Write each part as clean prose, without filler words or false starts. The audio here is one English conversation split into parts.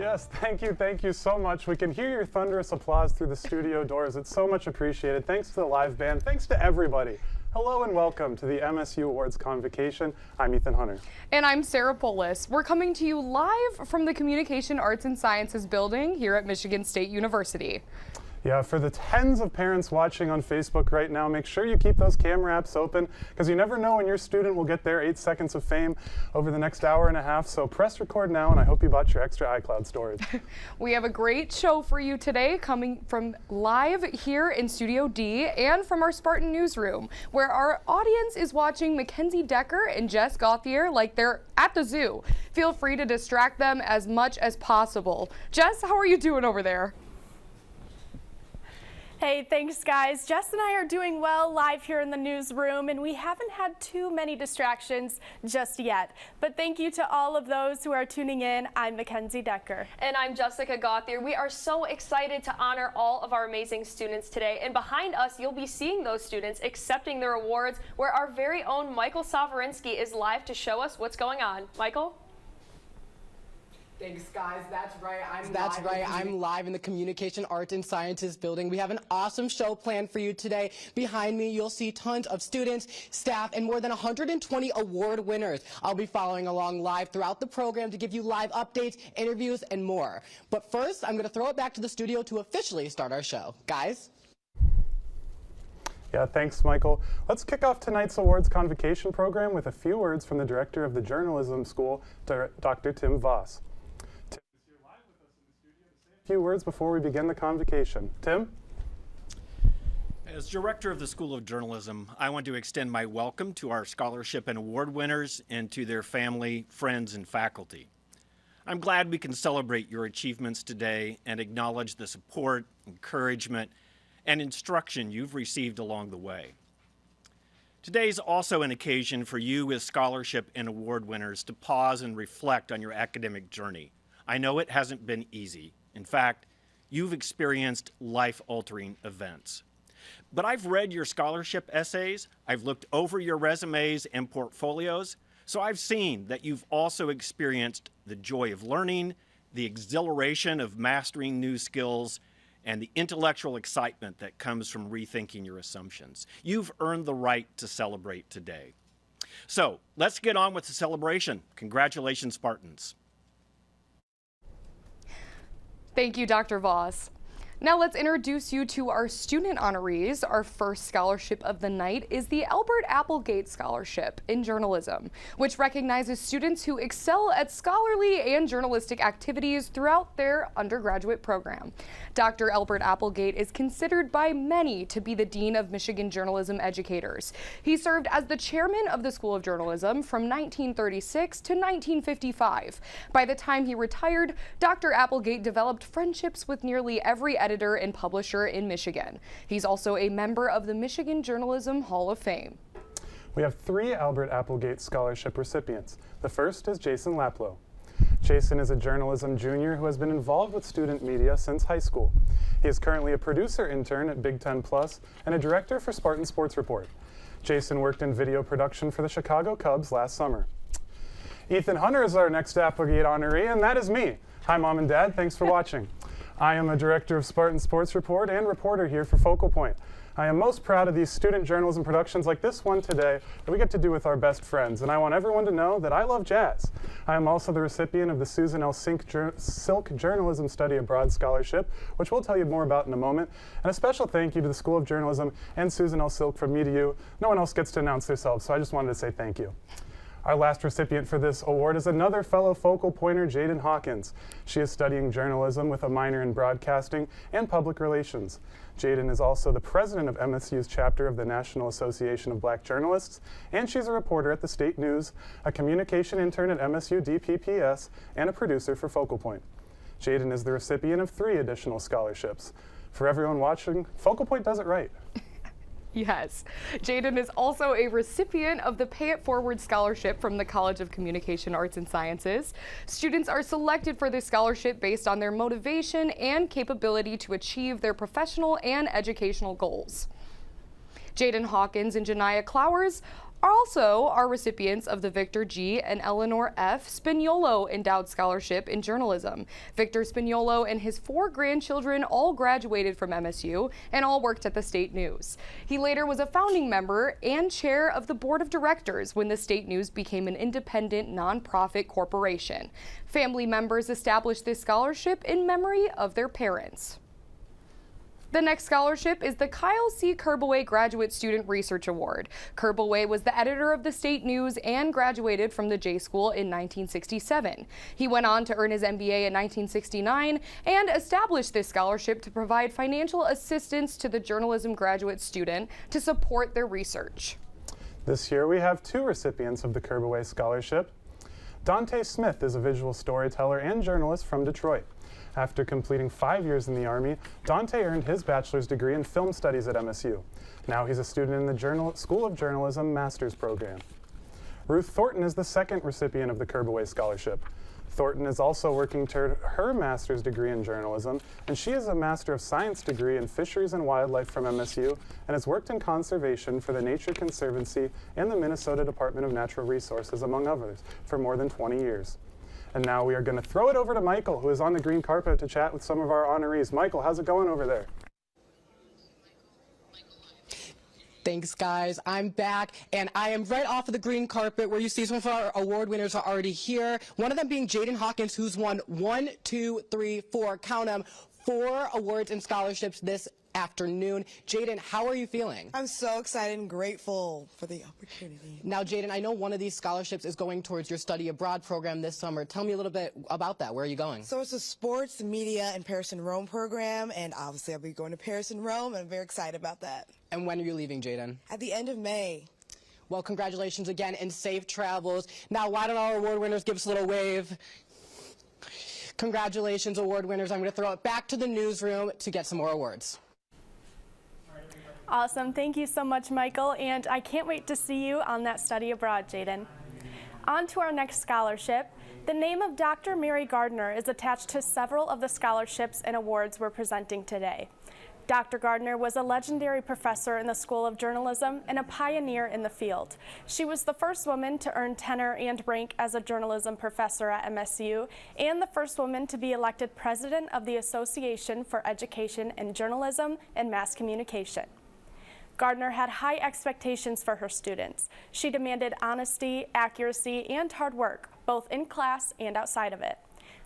Yes, thank you so much. We can hear your thunderous applause through the studio doors. It's so much appreciated. Thanks to the live band. Thanks to everybody. Hello and welcome to the MSU Awards Convocation. I'm Ethan Hunter. And I'm Sarah Polis. We're coming to you live from the Communication Arts and Sciences building here at Michigan State University. Yeah, for the tens of parents watching on Facebook right now, make sure you keep those camera apps open because you never know when your student will get their 8 seconds of fame over the next hour and a half. So press record now, and I hope you bought your extra iCloud storage. We have a great show for you today, coming from live here in Studio D and from our Spartan newsroom, where our audience is watching Mackenzie Decker and Jess Gauthier like they're at the zoo. Feel free to distract them as much as possible. Jess, how are you doing over there? Hey, thanks guys. Jess and I are doing well live here in the newsroom, and we haven't had too many distractions just yet. But thank you to all of those who are tuning in. I'm Mackenzie Decker. And I'm Jessica Gauthier. We are so excited to honor all of our amazing students today. And behind us, you'll be seeing those students accepting their awards, where our very own Michael Savarinsky is live to show us what's going on. Michael? Thanks, guys. That's right. I'm live in the Communication Arts and Sciences building. We have an awesome show planned for you today. Behind me, you'll see tons of students, staff, and more than 120 award winners. I'll be following along live throughout the program to give you live updates, interviews, and more. But first, I'm going to throw it back to the studio to officially start our show. Guys? Yeah, thanks, Michael. Let's kick off tonight's awards convocation program with a few words from the director of the journalism school, Dr. Tim Voss. Few words before we begin the convocation. Tim? As director of the School of Journalism, I want to extend my welcome to our scholarship and award winners and to their family, friends, and faculty. I'm glad we can celebrate your achievements today and acknowledge the support, encouragement, and instruction you've received along the way. Today is also an occasion for you as scholarship and award winners to pause and reflect on your academic journey. I know it hasn't been easy. In fact, you've experienced life-altering events. But I've read your scholarship essays, I've looked over your resumes and portfolios, so I've seen that you've also experienced the joy of learning, the exhilaration of mastering new skills, and the intellectual excitement that comes from rethinking your assumptions. You've earned the right to celebrate today. So let's get on with the celebration. Congratulations, Spartans. Thank you, Dr. Voss. Now let's introduce you to our student honorees. Our first scholarship of the night is the Albert Applegate Scholarship in Journalism, which recognizes students who excel at scholarly and journalistic activities throughout their undergraduate program. Dr. Albert Applegate is considered by many to be the Dean of Michigan Journalism Educators. He served as the chairman of the School of Journalism from 1936 to 1955. By the time he retired, Dr. Applegate developed friendships with nearly every editor and publisher in Michigan. He's also a member of the Michigan Journalism Hall of Fame. We have 3 Albert Applegate Scholarship recipients. The first is Jason Laplow. Jason is a journalism junior who has been involved with student media since high school. He is currently a producer intern at Big Ten Plus and a director for Spartan Sports Report. Jason worked in video production for the Chicago Cubs last summer. Ethan Hunter is our next Applegate honoree, and that is me. Hi, Mom and Dad. Thanks for watching. I am a director of Spartan Sports Report and reporter here for Focal Point. I am most proud of these student journalism productions like this one today that we get to do with our best friends, and I want everyone to know that I love jazz. I am also the recipient of the Susan L. Silk Journalism Study Abroad Scholarship, which we'll tell you more about in a moment, and a special thank you to the School of Journalism and Susan L. Silk from me to you. No one else gets to announce themselves, so I just wanted to say thank you. Our last recipient for this award is another fellow focal pointer, Jaden Hawkins. She is studying journalism with a minor in broadcasting and public relations. Jaden is also the president of MSU's chapter of the National Association of Black Journalists, and she's a reporter at the State News, a communication intern at MSU DPPS, and a producer for Focal Point. Jaden is the recipient of 3 additional scholarships. For everyone watching, Focal Point does it right. Yes. Jaden is also a recipient of the Pay It Forward Scholarship from the College of Communication Arts and Sciences. Students are selected for this scholarship based on their motivation and capability to achieve their professional and educational goals. Jaden Hawkins and Janiyah Clowers Also, are recipients of the Victor G. and Eleanor F. Spagnuolo Endowed Scholarship in Journalism. Victor Spagnuolo and his 4 grandchildren all graduated from MSU and all worked at the State News. He later was a founding member and chair of the board of directors when the State News became an independent nonprofit corporation. Family members established this scholarship in memory of their parents. The next scholarship is the Kyle C. Kerbaway Graduate Student Research Award. Kerbaway was the editor of the State News and graduated from the J School in 1967. He went on to earn his MBA in 1969 and established this scholarship to provide financial assistance to the journalism graduate student to support their research. This year we have 2 recipients of the Kerbaway Scholarship. Dante Smith is a visual storyteller and journalist from Detroit. After completing 5 years in the Army, Dante earned his bachelor's degree in film studies at MSU. Now he's a student in the School of Journalism master's program. Ruth Thornton is the 2nd recipient of the Kerbaway Scholarship. Thornton is also working toward her master's degree in journalism, and she is a Master of Science degree in Fisheries and Wildlife from MSU and has worked in conservation for the Nature Conservancy and the Minnesota Department of Natural Resources, among others, for more than 20 years. And now we are going to throw it over to Michael, who is on the green carpet to chat with some of our honorees. Michael, how's it going over there? Thanks, guys. I'm back, and I am right off of the green carpet where you see some of our award winners are already here. One of them being Jaden Hawkins, who's won 1, 2, 3, 4, count them, 4 awards and scholarships this afternoon. Jaden, how are you feeling? I'm so excited and grateful for the opportunity. Now, Jaden, I know one of these scholarships is going towards your study abroad program this summer. Tell me a little bit about that. Where are you going? So it's a sports, media, and Paris and Rome program, and obviously I'll be going to Paris and Rome, and I'm very excited about that. And when are you leaving, Jaden? At the end of May. Well, congratulations again and safe travels. Now, why don't our award winners give us a little wave? Congratulations, award winners. I'm going to throw it back to the newsroom to get some more awards. Awesome. Thank you so much, Michael, and I can't wait to see you on that study abroad, Jaden. On to our next scholarship. The name of Dr. Mary Gardner is attached to several of the scholarships and awards we're presenting today. Dr. Gardner was a legendary professor in the School of Journalism and a pioneer in the field. She was the first woman to earn tenure and rank as a journalism professor at MSU and the first woman to be elected president of the Association for Education in Journalism and Mass Communication. Gardner had high expectations for her students. She demanded honesty, accuracy, and hard work, both in class and outside of it.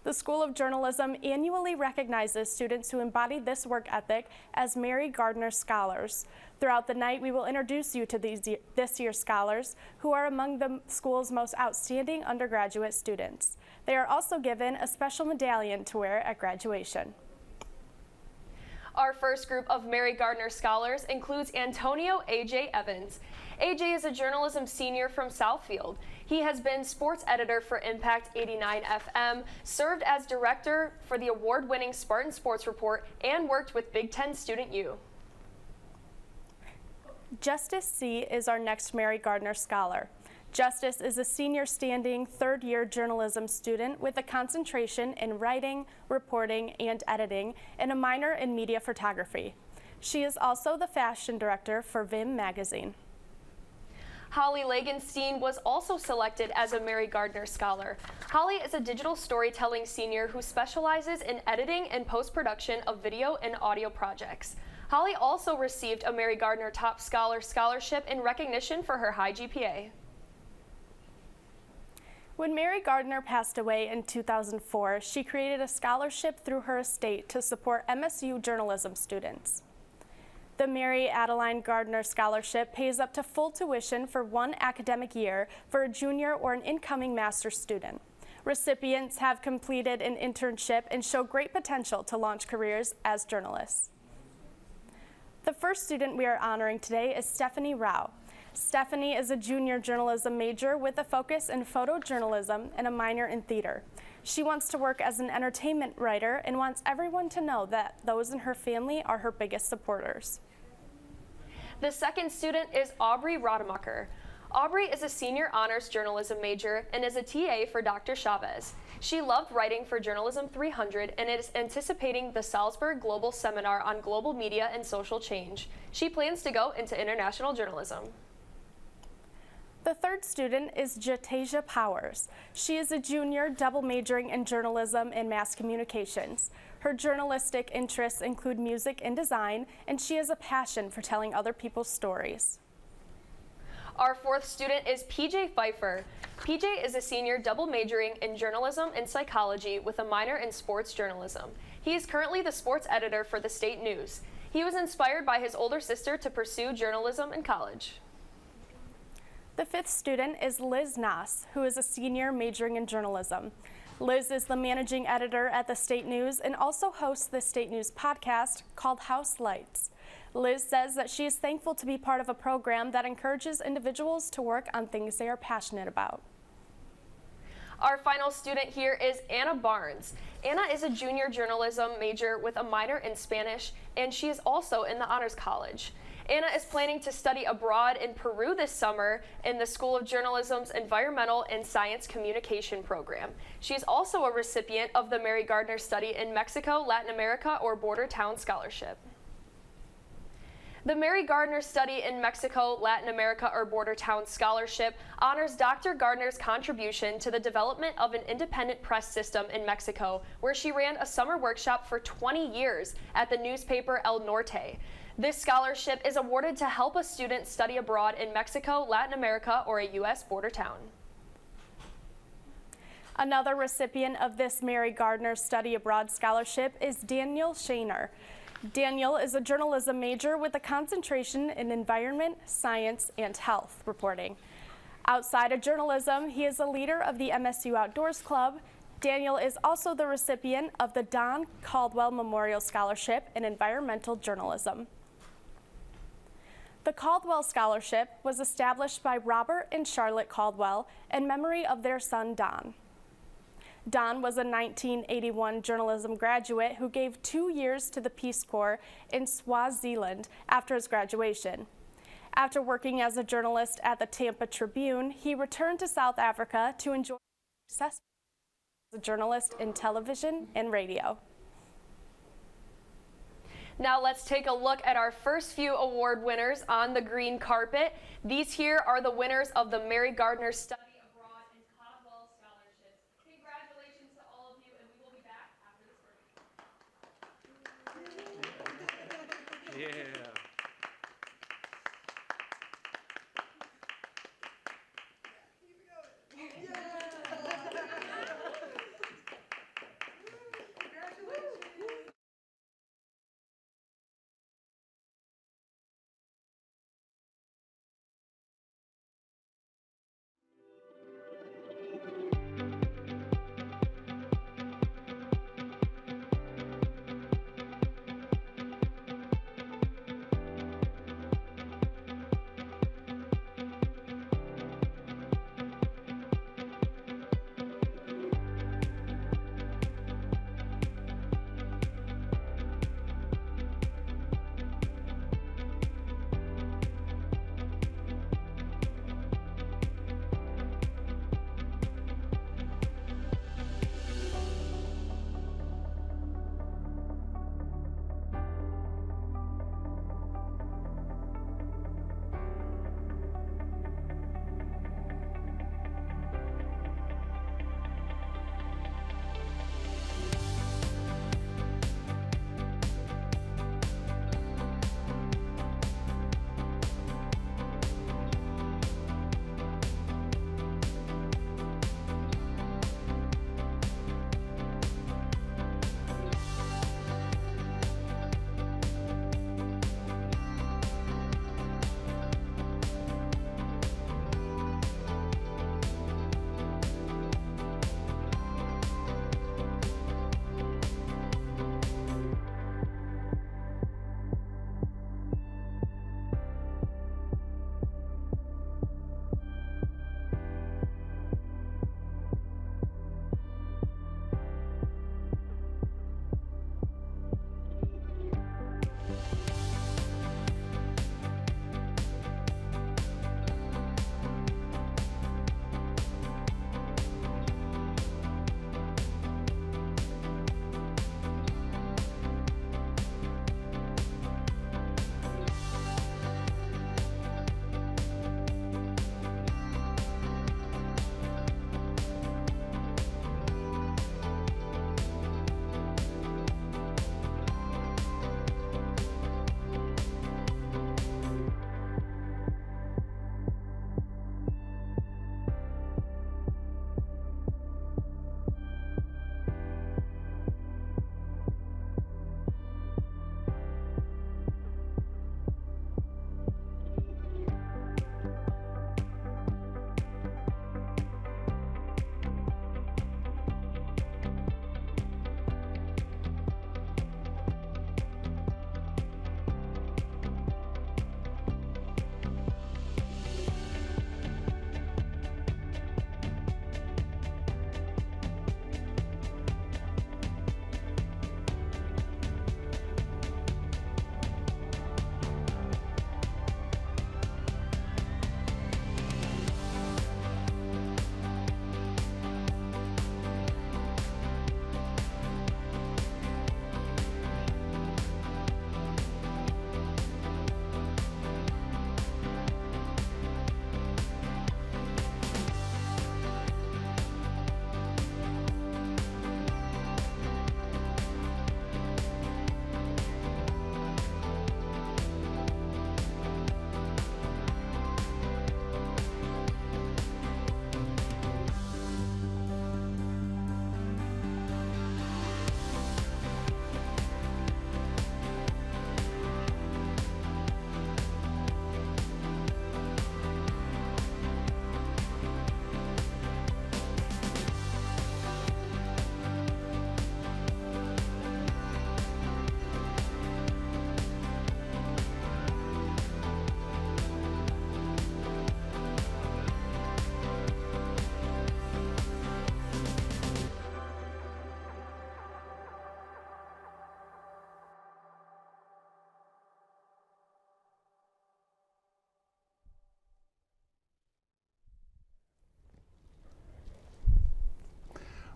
The School of Journalism annually recognizes students who embody this work ethic as Mary Gardner Scholars. Throughout the night, we will introduce you to this year's scholars, who are among the school's most outstanding undergraduate students. They are also given a special medallion to wear at graduation. Our first group of Mary Gardner Scholars includes Antonio A.J. Evans. A.J. is a journalism senior from Southfield. He has been sports editor for Impact 89 FM, served as director for the award-winning Spartan Sports Report, and worked with Big Ten Student U. Justice C. is our next Mary Gardner Scholar. Justice is a senior standing third-year journalism student with a concentration in writing, reporting, and editing, and a minor in media photography. She is also the fashion director for Vim magazine. Holly Lagenstein was also selected as a Mary Gardner Scholar. Holly is a digital storytelling senior who specializes in editing and post-production of video and audio projects. Holly also received a Mary Gardner Top Scholar Scholarship in recognition for her high GPA. When Mary Gardner passed away in 2004, she created a scholarship through her estate to support MSU journalism students. The Mary Adeline Gardner Scholarship pays up to full tuition for 1 academic year for a junior or an incoming master's student. Recipients have completed an internship and show great potential to launch careers as journalists. The first student we are honoring today is Stephanie Rao. Stephanie is a junior journalism major with a focus in photojournalism and a minor in theater. She wants to work as an entertainment writer and wants everyone to know that those in her family are her biggest supporters. The second student is Aubrey Rademacher. Aubrey is a senior honors journalism major and is a TA for Dr. Chavez. She loved writing for Journalism 300 and is anticipating the Salzburg Global Seminar on Global Media and Social Change. She plans to go into international journalism. The third student is Jatasia Powers. She is a junior double majoring in journalism and mass communications. Her journalistic interests include music and design, and she has a passion for telling other people's stories. Our fourth student is PJ Pfeiffer. PJ is a senior double majoring in journalism and psychology with a minor in sports journalism. He is currently the sports editor for the State News. He was inspired by his older sister to pursue journalism in college. The fifth student is Liz Noss, who is a senior majoring in journalism. Liz is the managing editor at the State News and also hosts the State News podcast called House Lights. Liz says that she is thankful to be part of a program that encourages individuals to work on things they are passionate about. Our final student here is Anna Barnes. Anna is a junior journalism major with a minor in Spanish, and she is also in the Honors College. Anna is planning to study abroad in Peru this summer in the School of Journalism's Environmental and Science Communication program. She is also a recipient of the Mary Gardner Study in Mexico, Latin America, or Border Town Scholarship. The Mary Gardner Study in Mexico, Latin America, or Border Town Scholarship honors Dr. Gardner's contribution to the development of an independent press system in Mexico, where she ran a summer workshop for 20 years at the newspaper El Norte. This scholarship is awarded to help a student study abroad in Mexico, Latin America, or a U.S. border town. Another recipient of this Mary Gardner Study Abroad Scholarship is Daniel Shaner. Daniel is a journalism major with a concentration in environment, science, and health reporting. Outside of journalism, he is a leader of the MSU Outdoors Club. Daniel is also the recipient of the Don Caldwell Memorial Scholarship in Environmental Journalism. The Caldwell Scholarship was established by Robert and Charlotte Caldwell in memory of their son, Don. Don was a 1981 journalism graduate who gave 2 years to the Peace Corps in Swaziland after his graduation. After working as a journalist at the Tampa Tribune, he returned to South Africa to enjoy success as a journalist in television and radio. Now let's take a look at our first few award winners on the green carpet. These here are the winners of the Mary Gardner Study Abroad and Caldwell Scholarships. Congratulations to all of you, and we will be back after this break. Yeah.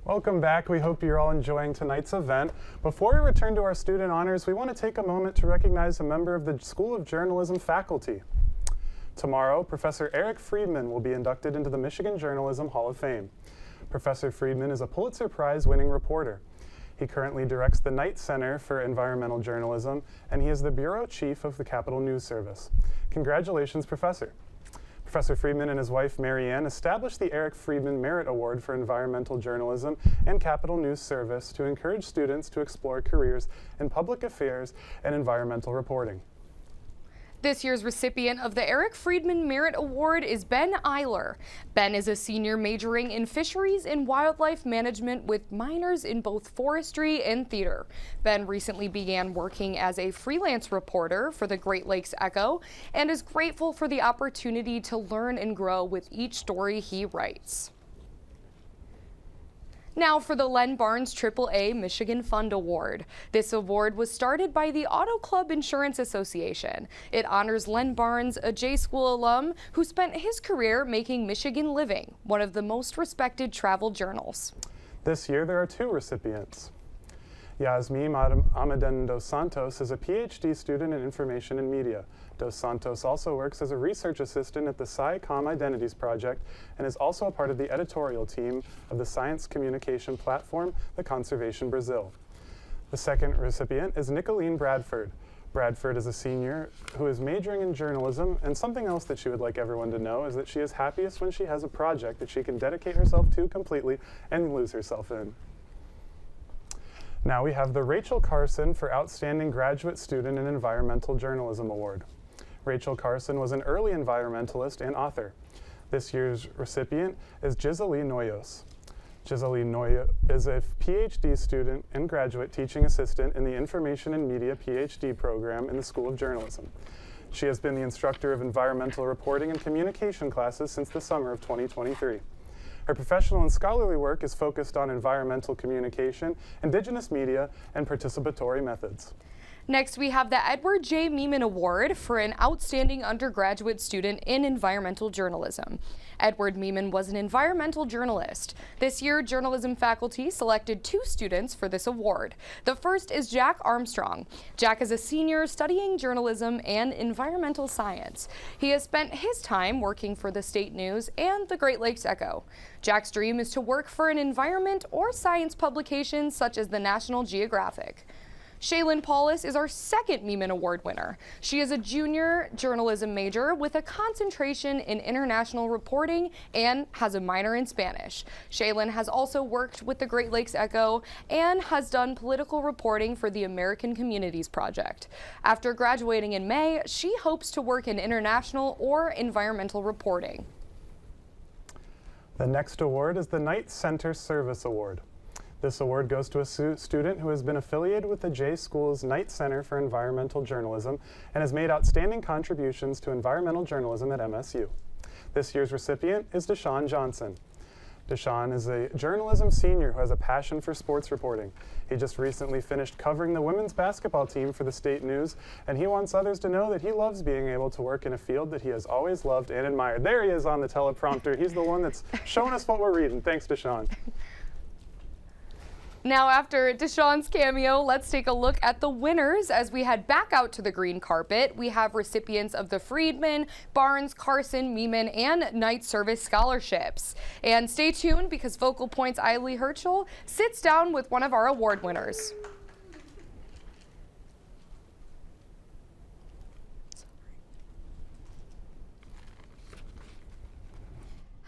Welcome back. We hope you're all enjoying tonight's event. Before we return to our student honors, we want to take a moment to recognize a member of the School of Journalism faculty. Tomorrow, Professor Eric Friedman will be inducted into the Michigan Journalism Hall of Fame. Professor Friedman is a Pulitzer Prize-winning reporter. He currently directs the Knight Center for Environmental Journalism, and he is the bureau chief of the Capitol News Service. Congratulations, Professor. Professor Friedman and his wife, Marianne, established the Eric Friedman Merit Award for Environmental Journalism and Capitol News Service to encourage students to explore careers in public affairs and environmental reporting. This year's recipient of the Eric Friedman Merit Award is Ben Eiler. Ben is a senior majoring in fisheries and wildlife management with minors in both forestry and theater. Ben recently began working as a freelance reporter for the Great Lakes Echo and is grateful for the opportunity to learn and grow with each story he writes. Now for the Len Barnes AAA Michigan Fund Award. This award was started by the Auto Club Insurance Association. It honors Len Barnes, a J School alum who spent his career making Michigan Living, one of the most respected travel journals. This year there are 2 recipients. Yasmin Amaden dos Santos is a PhD student in Information and Media. Dos Santos also works as a research assistant at the SciComm Identities Project and is also a part of the editorial team of the science communication platform, the Conservation Brazil. The second recipient is Nicolene Bradford. Bradford is a senior who is majoring in journalism, and something else that she would like everyone to know is that she is happiest when she has a project that she can dedicate herself to completely and lose herself in. Now we have the Rachel Carson for Outstanding Graduate Student in Environmental Journalism Award. Rachel Carson was an early environmentalist and author. This year's recipient is Giseli Noyos. Giseli Noyos is a PhD student and graduate teaching assistant in the Information and Media PhD program in the School of Journalism. She has been the instructor of environmental reporting and communication classes since the summer of 2023. Her professional and scholarly work is focused on environmental communication, indigenous media, and participatory methods. Next, we have the Edward J. Meeman Award for an outstanding undergraduate student in environmental journalism. Edward Meeman was an environmental journalist. This year, journalism faculty selected 2 students for this award. The first is Jack Armstrong. Jack is a senior studying journalism and environmental science. He has spent his time working for the State News and the Great Lakes Echo. Jack's dream is to work for an environment or science publication such as the National Geographic. Shaylin Paulus is our second Meeman Award winner. She is a junior journalism major with a concentration in international reporting and has a minor in Spanish. Shaylin has also worked with the Great Lakes Echo and has done political reporting for the American Communities Project. After graduating in May, she hopes to work in international or environmental reporting. The next award is the Knight Center Service Award. This award goes to a student who has been affiliated with the J School's Knight Center for Environmental Journalism and has made outstanding contributions to environmental journalism at MSU. This year's recipient is Deshaun Johnson. Deshaun is a journalism senior who has a passion for sports reporting. He just recently finished covering the women's basketball team for the State News, and he wants others to know that he loves being able to work in a field that he has always loved and admired. There he is on the teleprompter. He's the one that's showing us what we're reading. Thanks, Deshaun. Now, after Deshaun's cameo, let's take a look at the winners as we head back out to the green carpet. We have recipients of the Friedman, Barnes, Carson, Meeman, and Knight Service scholarships. And stay tuned because Focal Point's Eiley Herschel sits down with one of our award winners.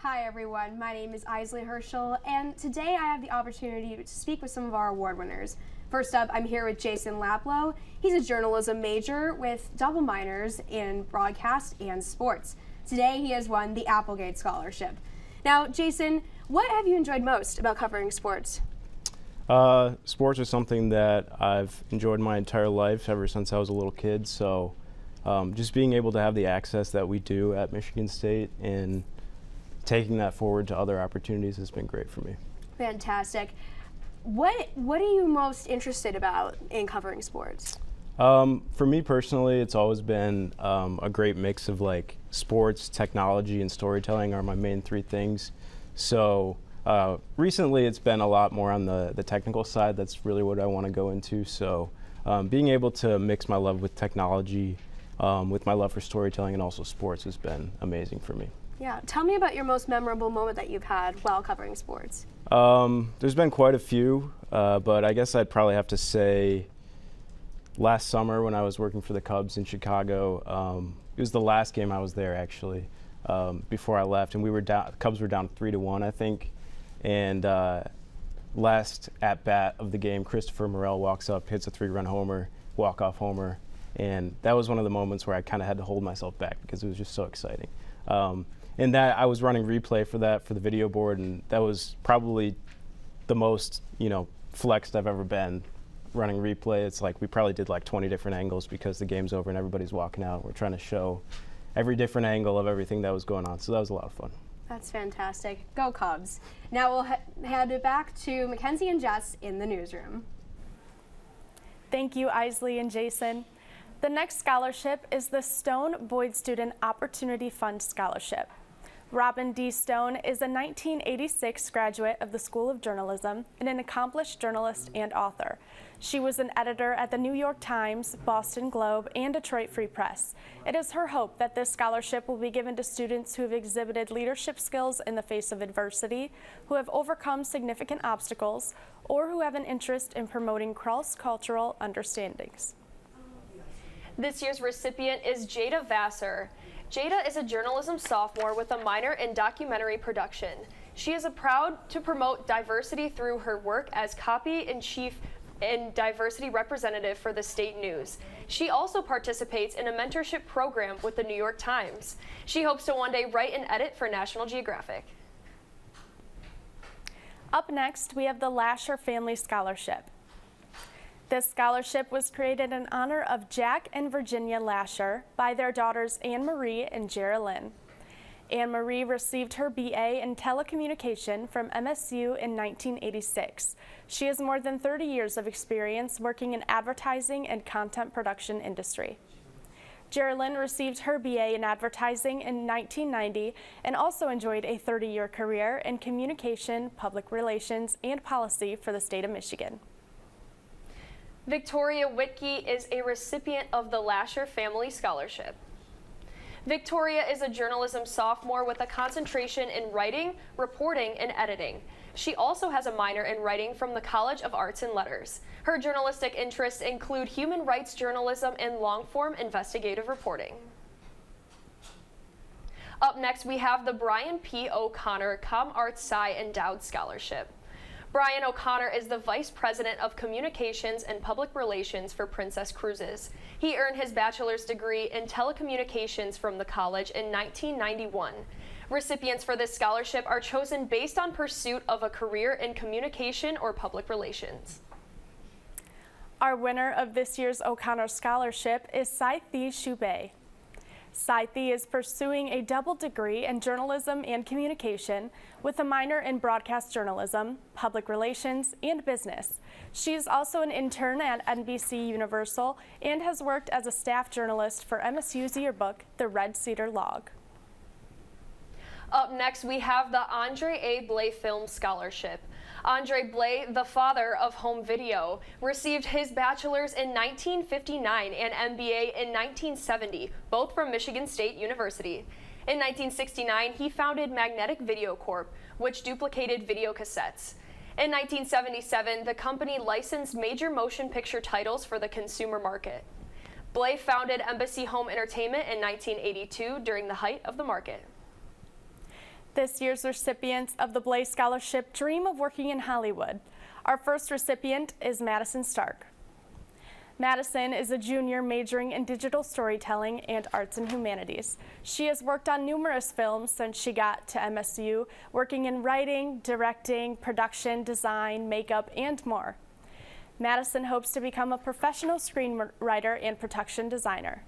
Hi everyone, my name is Isley Herschel, and today I have the opportunity to speak with some of our award winners. First up, I'm here with Jason Laplow. He's a journalism major with double minors in broadcast and sports. Today he has won the Applegate Scholarship. Now, Jason, what have you enjoyed most about covering sports? Sports are something that I've enjoyed my entire life ever since I was a little kid, so just being able to have the access that we do at Michigan State and taking that forward to other opportunities has been great for me. Fantastic. What are you most interested about in covering sports? For me personally, it's always been a great mix of like sports, technology, and storytelling are my main 3 things. So Recently, it's been a lot more on the technical side. That's really what I want to go into. So being able to mix my love with technology, with my love for storytelling and also sports has been amazing for me. Yeah, tell me about your most memorable moment that you've had while covering sports. There's been quite a few, but I guess I'd probably have to say last summer when I was working for the Cubs in Chicago. It was the last game I was there actually before I left, and we were down. The Cubs were down 3-1, I think, and last at bat of the game, Christopher Morel walks up, hits a 3-run homer, walk-off homer, and that was one of the moments where I kind of had to hold myself back because it was just so exciting. And that I was running replay for the video board, and that was probably the most, flexed I've ever been running replay. It's like we probably did like 20 different angles because the game's over and everybody's walking out. We're trying to show every different angle of everything that was going on. So that was a lot of fun. That's fantastic. Go Cubs. Now we'll head it back to Mackenzie and Jess in the newsroom. Thank you, Isley and Jason. The next scholarship is the Stone Boyd Student Opportunity Fund Scholarship. Robin D. Stone is a 1986 graduate of the School of Journalism and an accomplished journalist and author. She was an editor at the New York Times, Boston Globe, and Detroit Free Press. It is her hope that this scholarship will be given to students who have exhibited leadership skills in the face of adversity, who have overcome significant obstacles, or who have an interest in promoting cross-cultural understandings. This year's recipient is Jada Vassar. Jada is a journalism sophomore with a minor in documentary production. She is proud to promote diversity through her work as copy-in-chief and diversity representative for the state news. She also participates in a mentorship program with the New York Times. She hopes to one day write and edit for National Geographic. Up next, we have the Lasher Family Scholarship. This scholarship was created in honor of Jack and Virginia Lasher by their daughters Anne Marie and Geraldine. Anne Marie received her BA in telecommunication from MSU in 1986. She has more than 30 years of experience working in advertising and content production industry. Geraldine received her BA in advertising in 1990 and also enjoyed a 30-year career in communication, public relations, and policy for the state of Michigan. Victoria Whitkey is a recipient of the Lasher Family Scholarship. Victoria is a journalism sophomore with a concentration in writing, reporting, and editing. She also has a minor in writing from the College of Arts and Letters. Her journalistic interests include human rights journalism and long-form investigative reporting. Up next, we have the Brian P. O'Connor Com Arts Sci Endowed Scholarship. Brian O'Connor is the Vice President of Communications and Public Relations for Princess Cruises. He earned his bachelor's degree in telecommunications from the college in 1991. Recipients for this scholarship are chosen based on pursuit of a career in communication or public relations. Our winner of this year's O'Connor Scholarship is Saithi Shubey. Saithi is pursuing a double degree in journalism and communication with a minor in broadcast journalism, public relations, and business. She is also an intern at NBC Universal and has worked as a staff journalist for MSU's yearbook, The Red Cedar Log. Up next, we have the Andre A. Blay Film Scholarship. Andre Blay, the father of home video, received his bachelor's in 1959 and MBA in 1970, both from Michigan State University. In 1969, he founded Magnetic Video Corp., which duplicated video cassettes. In 1977, the company licensed major motion picture titles for the consumer market. Blay founded Embassy Home Entertainment in 1982 during the height of the market. This year's recipients of the Blay Scholarship dream of working in Hollywood. Our first recipient is Madison Stark. Madison is a junior majoring in digital storytelling and arts and humanities. She has worked on numerous films since she got to MSU, working in writing, directing, production, design, makeup, and more. Madison hopes to become a professional screenwriter and production designer.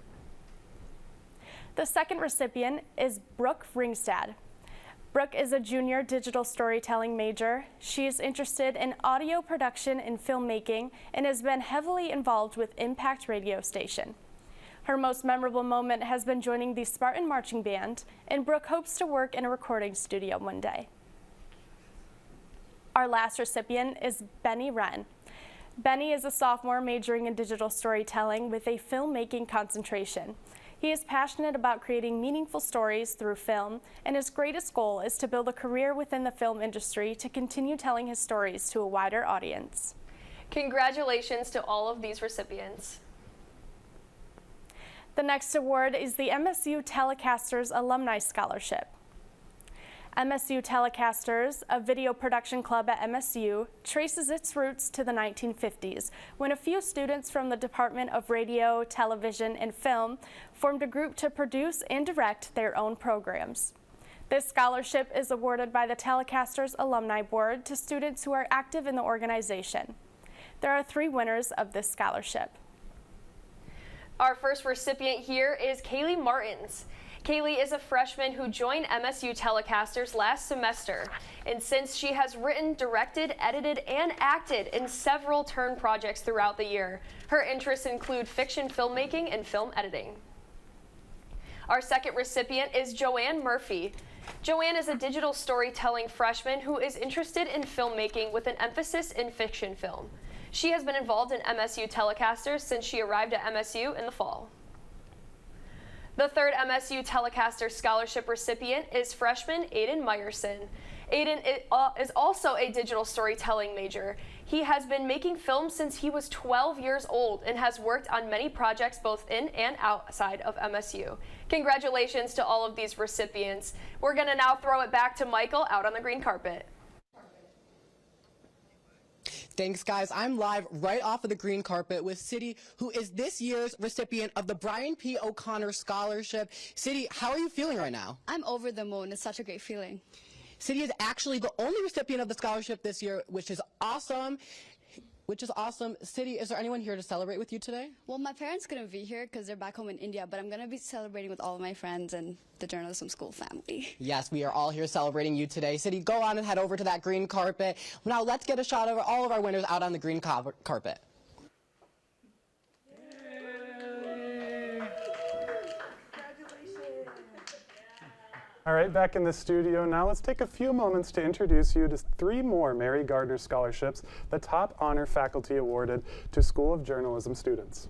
The second recipient is Brooke Ringstad. Brooke is a junior digital storytelling major. She is interested in audio production and filmmaking and has been heavily involved with Impact Radio Station. Her most memorable moment has been joining the Spartan Marching Band, and Brooke hopes to work in a recording studio one day. Our last recipient is Benny Wren. Benny is a sophomore majoring in digital storytelling with a filmmaking concentration. He is passionate about creating meaningful stories through film, and his greatest goal is to build a career within the film industry to continue telling his stories to a wider audience. Congratulations to all of these recipients. The next award is the MSU Telecasters Alumni Scholarship. MSU Telecasters, a video production club at MSU, traces its roots to the 1950s, when a few students from the Department of Radio, Television, and Film formed a group to produce and direct their own programs. This scholarship is awarded by the Telecasters Alumni Board to students who are active in the organization. There are 3 winners of this scholarship. Our first recipient here is Kaylee Martins. Kaylee is a freshman who joined MSU Telecasters last semester, and since she has written, directed, edited, and acted in several turn projects throughout the year. Her interests include fiction filmmaking and film editing. Our second recipient is Joanne Murphy. Joanne is a digital storytelling freshman who is interested in filmmaking with an emphasis in fiction film. She has been involved in MSU Telecasters since she arrived at MSU in the fall. The third MSU Telecaster Scholarship recipient is freshman Aiden Meyerson. Aiden is also a digital storytelling major. He has been making films since he was 12 years old and has worked on many projects both in and outside of MSU. Congratulations to all of these recipients. We're going to now throw it back to Michael out on the green carpet. Thanks, guys. I'm live right off of the green carpet with City, who is this year's recipient of the Brian P. O'Connor Scholarship. City, how are you feeling right now? I'm over the moon. It's such a great feeling. City is actually the only recipient of the scholarship this year, which is awesome. City, is there anyone here to celebrate with you today? Well, my parents couldn't be here because they're back home in India, but I'm going to be celebrating with all of my friends and the journalism school family. Yes, we are all here celebrating you today. City, go on and head over to that green carpet. Now let's get a shot of all of our winners out on the green carpet. All right, back in the studio now, let's take a few moments to introduce you to 3 more Mary Gardner Scholarships, the top honor faculty awarded to School of Journalism students.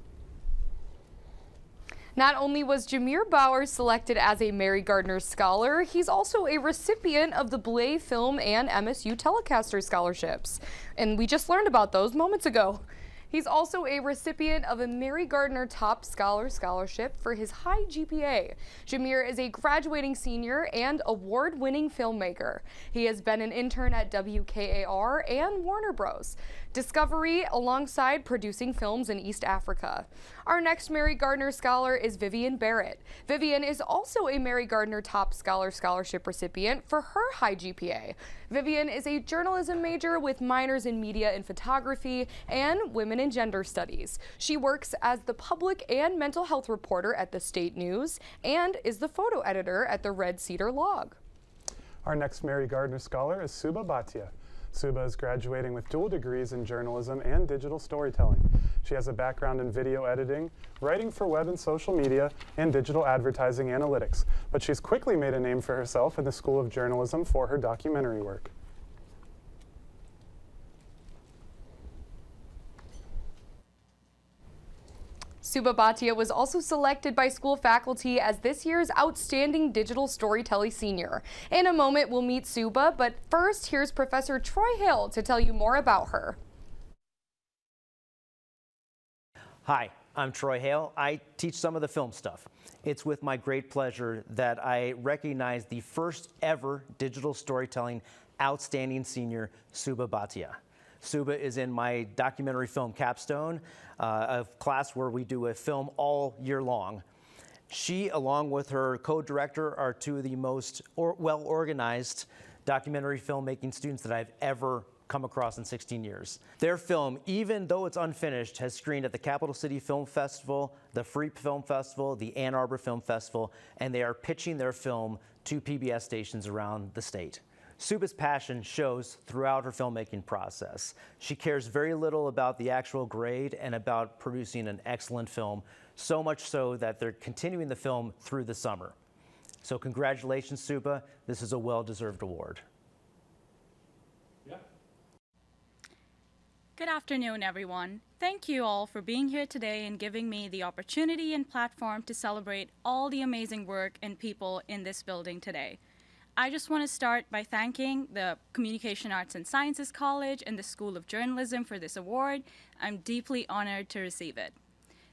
Not only was Jameer Bowers selected as a Mary Gardner Scholar, he's also a recipient of the Blay Film and MSU Telecaster Scholarships. And we just learned about those moments ago. He's also a recipient of a Mary Gardner Top Scholar Scholarship for his high GPA. Jameer is a graduating senior and award-winning filmmaker. He has been an intern at WKAR and Warner Bros. Discovery alongside producing films in East Africa. Our next Mary Gardner Scholar is Vivian Barrett. Vivian is also a Mary Gardner Top Scholar Scholarship recipient for her high GPA. Vivian is a journalism major with minors in media and photography and women and gender studies. She works as the public and mental health reporter at the State News and is the photo editor at the Red Cedar Log. Our next Mary Gardner Scholar is Suba Bhatia. Suba is graduating with dual degrees in journalism and digital storytelling. She has a background in video editing, writing for web and social media, and digital advertising analytics, but she's quickly made a name for herself in the School of Journalism for her documentary work. Suba Bhatia was also selected by school faculty as this year's Outstanding Digital Storytelling Senior. In a moment, we'll meet Suba, but first, here's Professor Troy Hill to tell you more about her. Hi, I'm Troy Hale. I teach some of the film stuff. It's with my great pleasure that I recognize the first ever digital storytelling outstanding senior, Suba Bhatia. Suba is in my documentary film capstone, a class where we do a film all year long. She, along with her co-director, are 2 of the most well-organized documentary filmmaking students that I've ever come across in 16 years. Their film, even though it's unfinished, has screened at the Capital City Film Festival, the Freep Film Festival, the Ann Arbor Film Festival, and they are pitching their film to PBS stations around the state. Suba's passion shows throughout her filmmaking process. She cares very little about the actual grade and about producing an excellent film, so much so that they're continuing the film through the summer. So congratulations, Suba. This is a well-deserved award. Yeah. Good afternoon, everyone. Thank you all for being here today and giving me the opportunity and platform to celebrate all the amazing work and people in this building today. I just want to start by thanking the Communication Arts and Sciences College and the School of Journalism for this award. I'm deeply honored to receive it.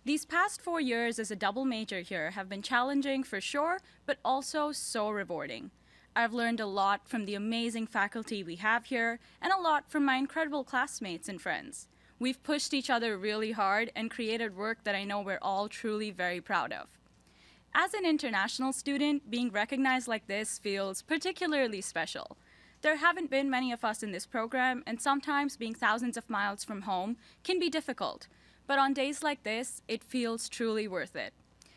These past 4 years as a double major here have been challenging for sure, but also so rewarding. I've learned a lot from the amazing faculty we have here and a lot from my incredible classmates and friends. We've pushed each other really hard and created work that I know we're all truly very proud of. As an international student, being recognized like this feels particularly special. There haven't been many of us in this program, and sometimes being thousands of miles from home can be difficult. But on days like this, it feels truly worth it.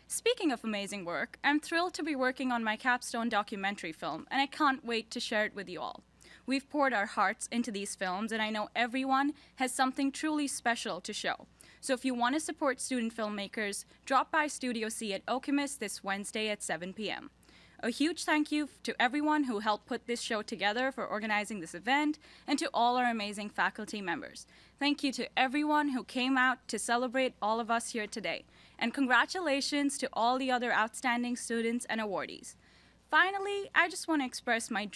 Speaking of amazing work, I'm thrilled to be working on my capstone documentary film, and I can't wait to share it with you all. We've poured our hearts into these films, and I know everyone has something truly special to show. So if you want to support student filmmakers, drop by Studio C at Okemos this Wednesday at 7 p.m. A huge thank you to everyone who helped put this show together for organizing this event, and to all our amazing faculty members. Thank you to everyone who came out to celebrate all of us here today. And congratulations to all the other outstanding students and awardees. Finally, I just want to express my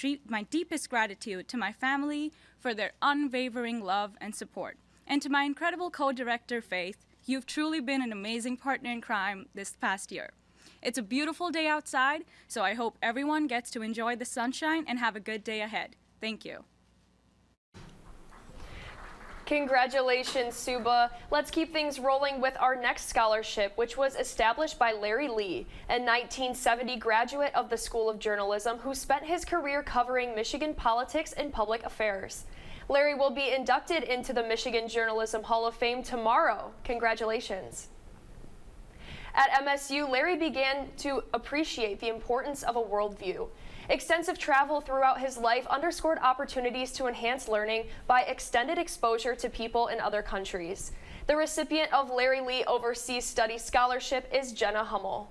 deepest gratitude to my family for their unwavering love and support. And to my incredible co-director, Faith, you've truly been an amazing partner in crime this past year. It's a beautiful day outside, so I hope everyone gets to enjoy the sunshine and have a good day ahead. Thank you. Congratulations, Suba. Let's keep things rolling with our next scholarship, which was established by Larry Lee, a 1970 graduate of the School of Journalism who spent his career covering Michigan politics and public affairs. Larry will be inducted into the Michigan Journalism Hall of Fame tomorrow. Congratulations. At MSU, Larry began to appreciate the importance of a worldview. Extensive travel throughout his life underscored opportunities to enhance learning by extended exposure to people in other countries. The recipient of Larry Lee Overseas Studies Scholarship is Jenna Hummel.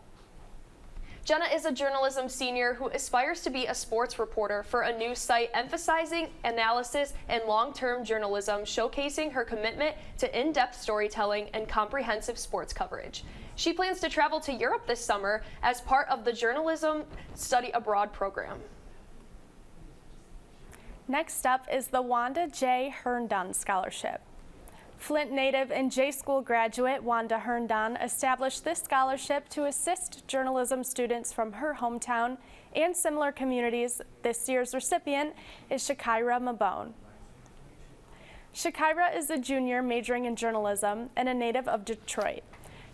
Jenna is a journalism senior who aspires to be a sports reporter for a news site emphasizing analysis and long-term journalism, showcasing her commitment to in-depth storytelling and comprehensive sports coverage. She plans to travel to Europe this summer as part of the Journalism Study Abroad program. Next up is the Wanda J. Herndon Scholarship. Flint native and J-School graduate Wanda Herndon established this scholarship to assist journalism students from her hometown and similar communities. This year's recipient is Shakira Mabone. Shakira is a junior majoring in journalism and a native of Detroit.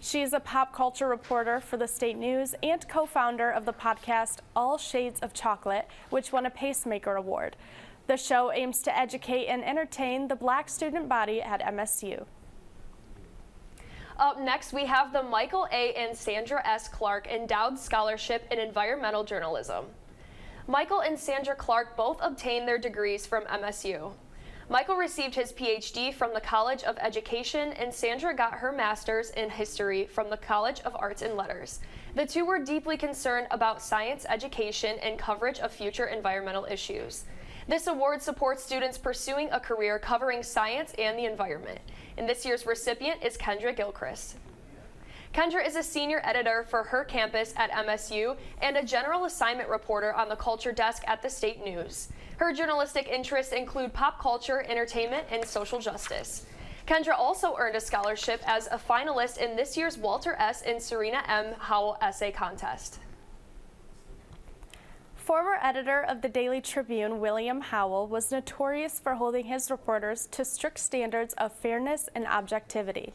She is a pop culture reporter for the State News and co-founder of the podcast All Shades of Chocolate, which won a Pacemaker Award. The show aims to educate and entertain the Black student body at MSU. Up next, we have the Michael A. and Sandra S. Clark Endowed Scholarship in Environmental Journalism. Michael and Sandra Clark both obtained their degrees from MSU. Michael received his PhD from the College of Education, and Sandra got her master's in history from the College of Arts and Letters. The two were deeply concerned about science education and coverage of future environmental issues. This award supports students pursuing a career covering science and the environment. And this year's recipient is Kendra Gilchrist. Kendra is a senior editor for her campus at MSU and a general assignment reporter on the culture desk at the State News. Her journalistic interests include pop culture, entertainment, and social justice. Kendra also earned a scholarship as a finalist in this year's Walter S. and Serena M. Howell Essay Contest. Former editor of the Daily Tribune, William Howell, was notorious for holding his reporters to strict standards of fairness and objectivity.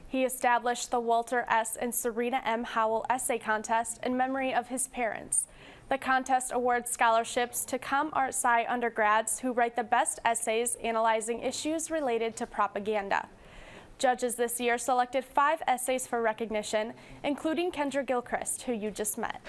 He established the Walter S. and Serena M. Howell Essay Contest in memory of his parents. The contest awards scholarships to ComArt Sci undergrads who write the best essays analyzing issues related to propaganda. Judges this year selected 5 essays for recognition, including Kendra Gilchrist, who you just met.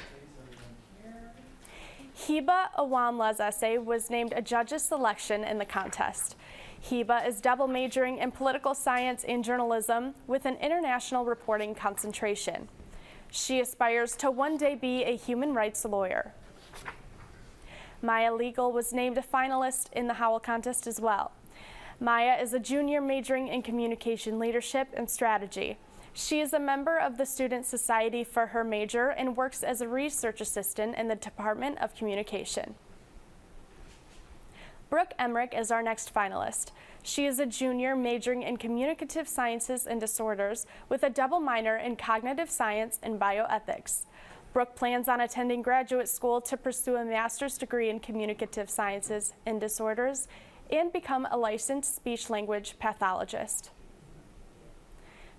Hiba Awamla's essay was named a judge's selection in the contest. Hiba is double majoring in political science and journalism with an international reporting concentration. She aspires to one day be a human rights lawyer. Maya Legal was named a finalist in the Howell contest as well. Maya is a junior majoring in communication leadership and strategy. She is a member of the Student Society for her major and works as a research assistant in the Department of Communication. Brooke Emmerich is our next finalist. She is a junior majoring in communicative sciences and disorders with a double minor in cognitive science and bioethics. Brooke plans on attending graduate school to pursue a master's degree in communicative sciences and disorders and become a licensed speech-language pathologist.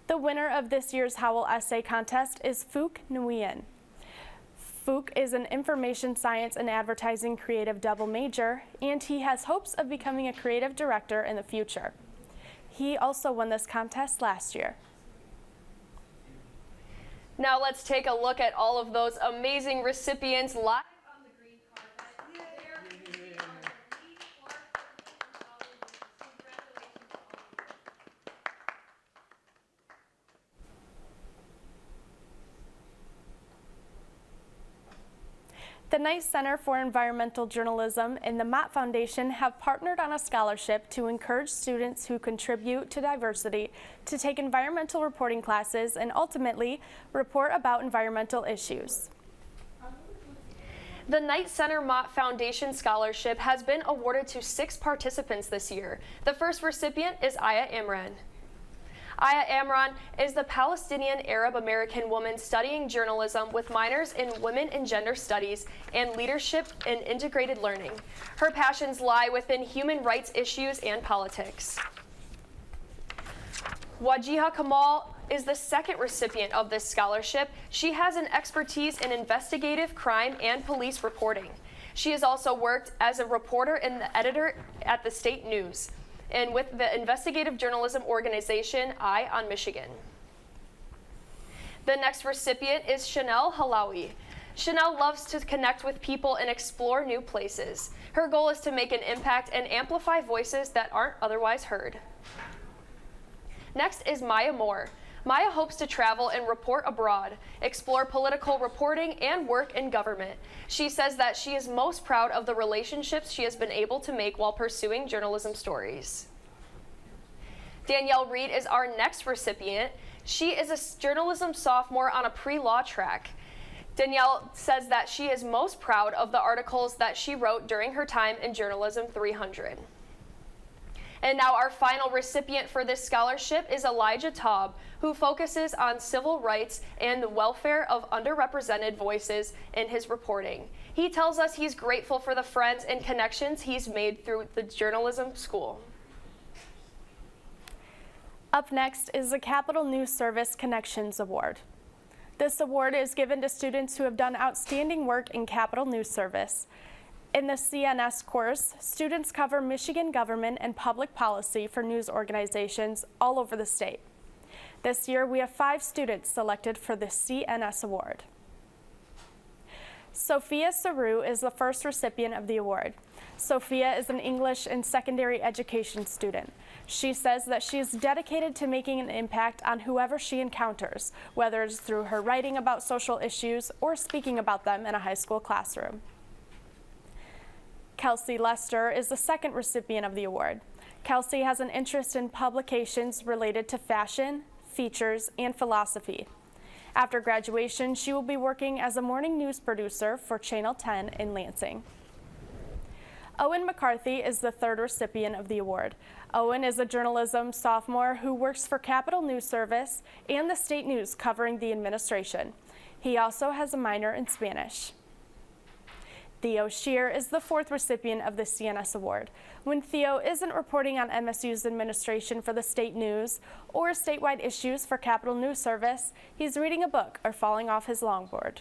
The winner of this year's Howell Essay Contest is Phuc Nguyen. Phuc is an information science and advertising creative double major, and he has hopes of becoming a creative director in the future. He also won this contest last year. Now let's take a look at all of those amazing recipients live on the green carpet. The Knight Center for Environmental Journalism and the Mott Foundation have partnered on a scholarship to encourage students who contribute to diversity to take environmental reporting classes and ultimately report about environmental issues. The Knight Center Mott Foundation Scholarship has been awarded to 6 participants this year. The first recipient is Aya Imran. Aya Amran is the Palestinian Arab-American woman studying journalism with minors in women and gender studies and leadership and integrated learning. Her passions lie within human rights issues and politics. Wajiha Kamal is the second recipient of this scholarship. She has an expertise in investigative crime and police reporting. She has also worked as a reporter and the editor at the State News and with the investigative journalism organization Eye on Michigan. The next recipient is Chanel Halawi. Chanel loves to connect with people and explore new places. Her goal is to make an impact and amplify voices that aren't otherwise heard. Next is Maya Moore. Maya hopes to travel and report abroad, explore political reporting, and work in government. She says that she is most proud of the relationships she has been able to make while pursuing journalism stories. Danielle Reed is our next recipient. She is a journalism sophomore on a pre-law track. Danielle says that she is most proud of the articles that she wrote during her time in Journalism 300. And now our final recipient for this scholarship is Elijah Taub, who focuses on civil rights and the welfare of underrepresented voices in his reporting. He tells us he's grateful for the friends and connections he's made through the journalism school. Up next is the Capital News Service Connections Award. This award is given to students who have done outstanding work in Capital News Service. In the CNS course, students cover Michigan government and public policy for news organizations all over the state. This year, we have 5 students selected for the CNS Award. Sophia Saru is the first recipient of the award. Sophia is an English and secondary education student. She says that she is dedicated to making an impact on whoever she encounters, whether it's through her writing about social issues or speaking about them in a high school classroom. Kelsey Lester is the second recipient of the award. Kelsey has an interest in publications related to fashion, features, and philosophy. After graduation, she will be working as a morning news producer for Channel 10 in Lansing. Owen McCarthy is the third recipient of the award. Owen is a journalism sophomore who works for Capital News Service and the State News covering the administration. He also has a minor in Spanish. Theo Shear is the fourth recipient of the CNS Award. When Theo isn't reporting on MSU's administration for the State News or statewide issues for Capital News Service, he's reading a book or falling off his longboard.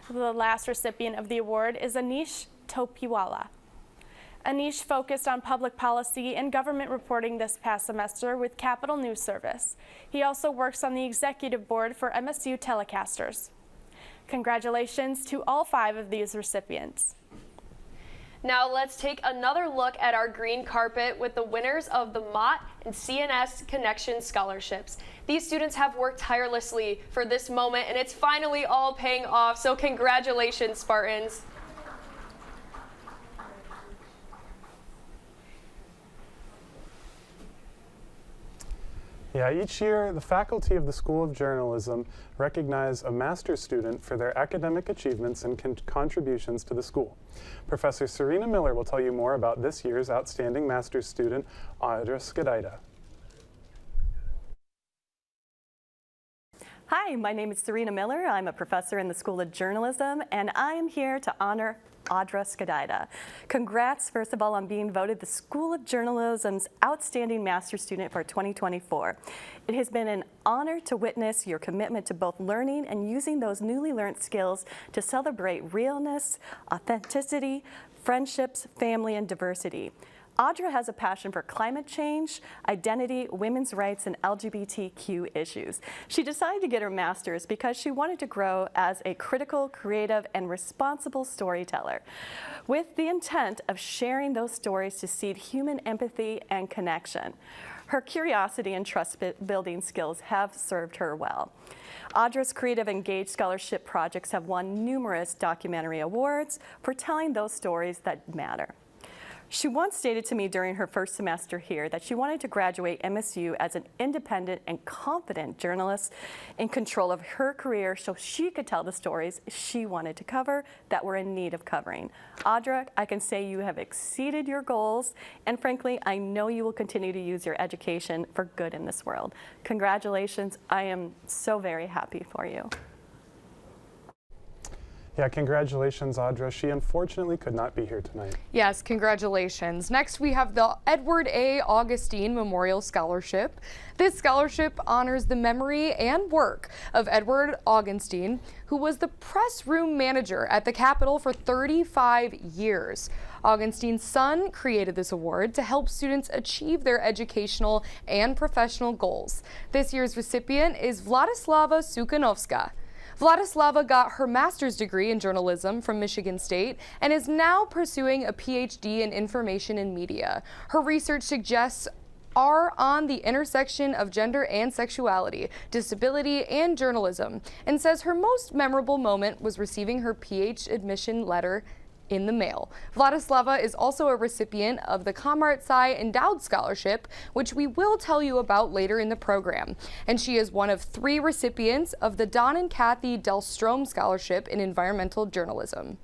The last recipient of the award is Anish Topiwala. Anish focused on public policy and government reporting this past semester with Capital News Service. He also works on the executive board for MSU Telecasters. Congratulations to all 5 of these recipients. Now let's take another look at our green carpet with the winners of the Mott and CNS Connection Scholarships. These students have worked tirelessly for this moment and it's finally all paying off, so congratulations, Spartans. Yeah, each year the faculty of the School of Journalism recognize a master's student for their academic achievements and contributions to the school. Professor Serena Miller will tell you more about this year's outstanding master's student, Audra Skadaida. Hi, my name is Serena Miller. I'm a professor in the School of Journalism, and I am here to honor Audra Skadaida. Congrats, first of all, on being voted the School of Journalism's Outstanding Master's Student for 2024. It has been an honor to witness your commitment to both learning and using those newly learned skills to celebrate realness, authenticity, friendships, family, and diversity. Audra has a passion for climate change, identity, women's rights, and LGBTQ issues. She decided to get her master's because she wanted to grow as a critical, creative, and responsible storyteller, with the intent of sharing those stories to seed human empathy and connection. Her curiosity and trust-building skills have served her well. Audra's Creative Engaged Scholarship projects have won numerous documentary awards for telling those stories that matter. She once stated to me during her first semester here that she wanted to graduate MSU as an independent and confident journalist in control of her career so she could tell the stories she wanted to cover that were in need of covering. Audra, I can say you have exceeded your goals, and frankly, I know you will continue to use your education for good in this world. Congratulations. I am so very happy for you. Yeah, congratulations, Audra. She unfortunately could not be here tonight. Yes, congratulations. Next, we have the Edward A. Augustine Memorial Scholarship. This scholarship honors the memory and work of Edward Augustine, who was the press room manager at the Capitol for 35 years. Augustine's son created this award to help students achieve their educational and professional goals. This year's recipient is Vladislava Sukhanovska. Vladislava got her master's degree in journalism from Michigan State and is now pursuing a PhD in information and media. Her research suggests are on the intersection of gender and sexuality, disability, and journalism, and says her most memorable moment was receiving her PhD admission letter in the mail. Vladislava is also a recipient of the Kamart-Sai Endowed Scholarship, which we will tell you about later in the program. And she is one of 3 recipients of the Don and Kathy Dahlstrom Scholarship in Environmental Journalism.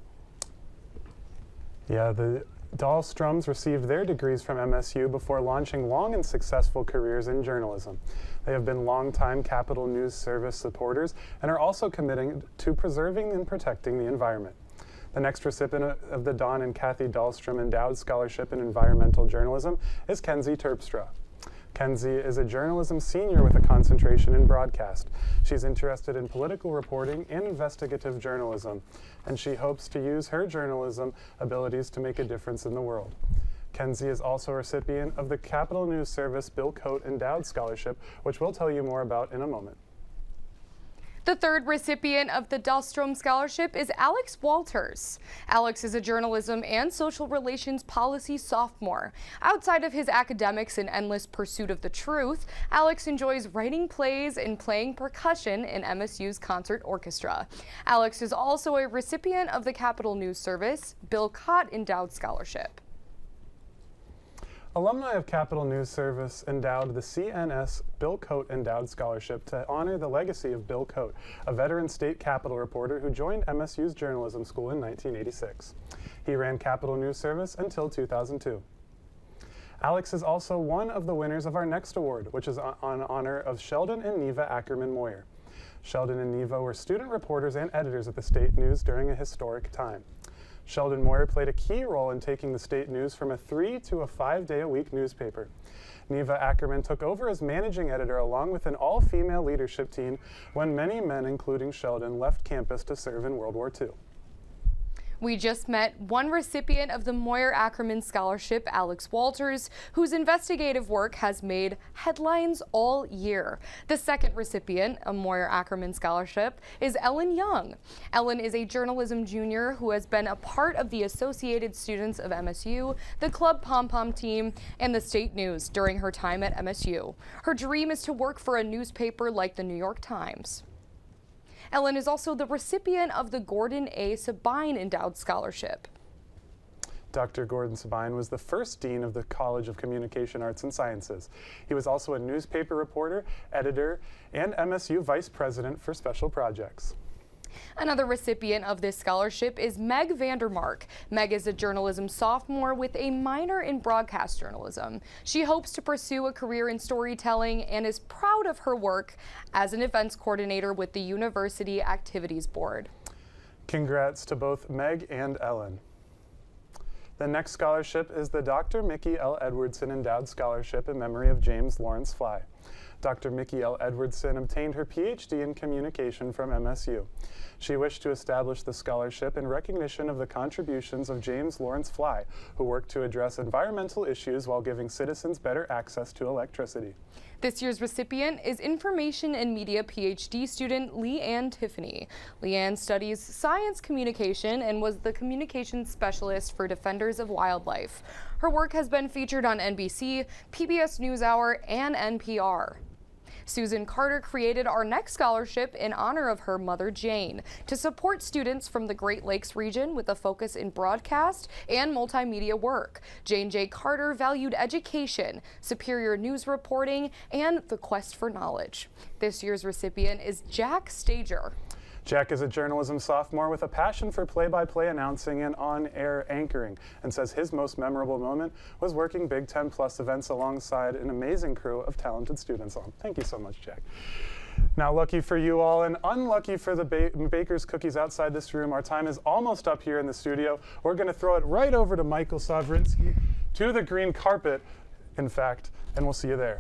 Yeah, the Dahlstroms received their degrees from MSU before launching long and successful careers in journalism. They have been longtime Capitol News Service supporters and are also committing to preserving and protecting the environment. The next recipient of the Don and Kathy Dahlstrom Endowed Scholarship in Environmental Journalism is Kenzie Terpstra. Kenzie is a journalism senior with a concentration in broadcast. She's interested in political reporting and investigative journalism, and she hopes to use her journalism abilities to make a difference in the world. Kenzie is also a recipient of the Capitol News Service Bill Coate Endowed Scholarship, which we'll tell you more about in a moment. The third recipient of the Dahlstrom Scholarship is Alex Walters. Alex is a journalism and social relations policy sophomore. Outside of his academics and endless pursuit of the truth, Alex enjoys writing plays and playing percussion in MSU's concert orchestra. Alex is also a recipient of the Capitol News Service Bill Coate Endowed Scholarship. Alumni of Capitol News Service endowed the CNS Bill Coate Endowed Scholarship to honor the legacy of Bill Coate, a veteran state Capitol reporter who joined MSU's journalism school in 1986. He ran Capitol News Service until 2002. Alex is also one of the winners of our next award, which is in honor of Sheldon and Neva Ackerman Moyer. Sheldon and Neva were student reporters and editors at the State News during a historic time. Sheldon Moyer played a key role in taking the State News from a 3- to 5-day-a-week newspaper. Neva Ackerman took over as managing editor along with an all-female leadership team when many men, including Sheldon, left campus to serve in World War II. We just met one recipient of the Moyer Ackerman Scholarship, Alex Walters, whose investigative work has made headlines all year. The second recipient, a Moyer Ackerman Scholarship, is Ellen Young. Ellen is a journalism junior who has been a part of the Associated Students of MSU, the Club Pom Pom team, and the State News during her time at MSU. Her dream is to work for a newspaper like the New York Times. Ellen is also the recipient of the Gordon A. Sabine Endowed Scholarship. Dr. Gordon Sabine was the first dean of the College of Communication Arts and Sciences. He was also a newspaper reporter, editor, and MSU vice president for special projects. Another recipient of this scholarship is Meg Vandermark. Meg is a journalism sophomore with a minor in broadcast journalism. She hopes to pursue a career in storytelling and is proud of her work as an events coordinator with the University Activities Board. Congrats to both Meg and Ellen. The next scholarship is the Dr. Mickey L. Edwardson Endowed Scholarship in memory of James Lawrence Fly. Dr. Mickey L. Edwardson obtained her PhD in communication from MSU. She wished to establish the scholarship in recognition of the contributions of James Lawrence Fly, who worked to address environmental issues while giving citizens better access to electricity. This year's recipient is Information and Media PhD student Leanne Tiffany. Leanne studies science communication and was the communications specialist for Defenders of Wildlife. Her work has been featured on NBC, PBS NewsHour, and NPR. Susan Carter created our next scholarship in honor of her mother, Jane, to support students from the Great Lakes region with a focus in broadcast and multimedia work. Jane J. Carter valued education, superior news reporting, and the quest for knowledge. This year's recipient is Jack Stager. Jack is a journalism sophomore with a passion for play-by-play announcing and on-air anchoring, and says his most memorable moment was working Big Ten Plus events alongside an amazing crew of talented students. Thank you so much, Jack. Now, lucky for you all and unlucky for the baker's cookies outside this room, our time is almost up here in the studio. We're going to throw it right over to Michael Savrinsky, to the green carpet, in fact, and we'll see you there.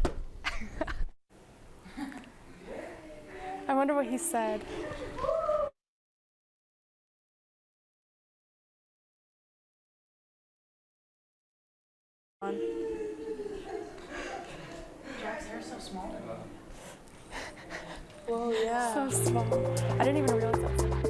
I wonder what he said. Jack's hair is so small. Oh yeah. So small. I didn't even realize that was so small.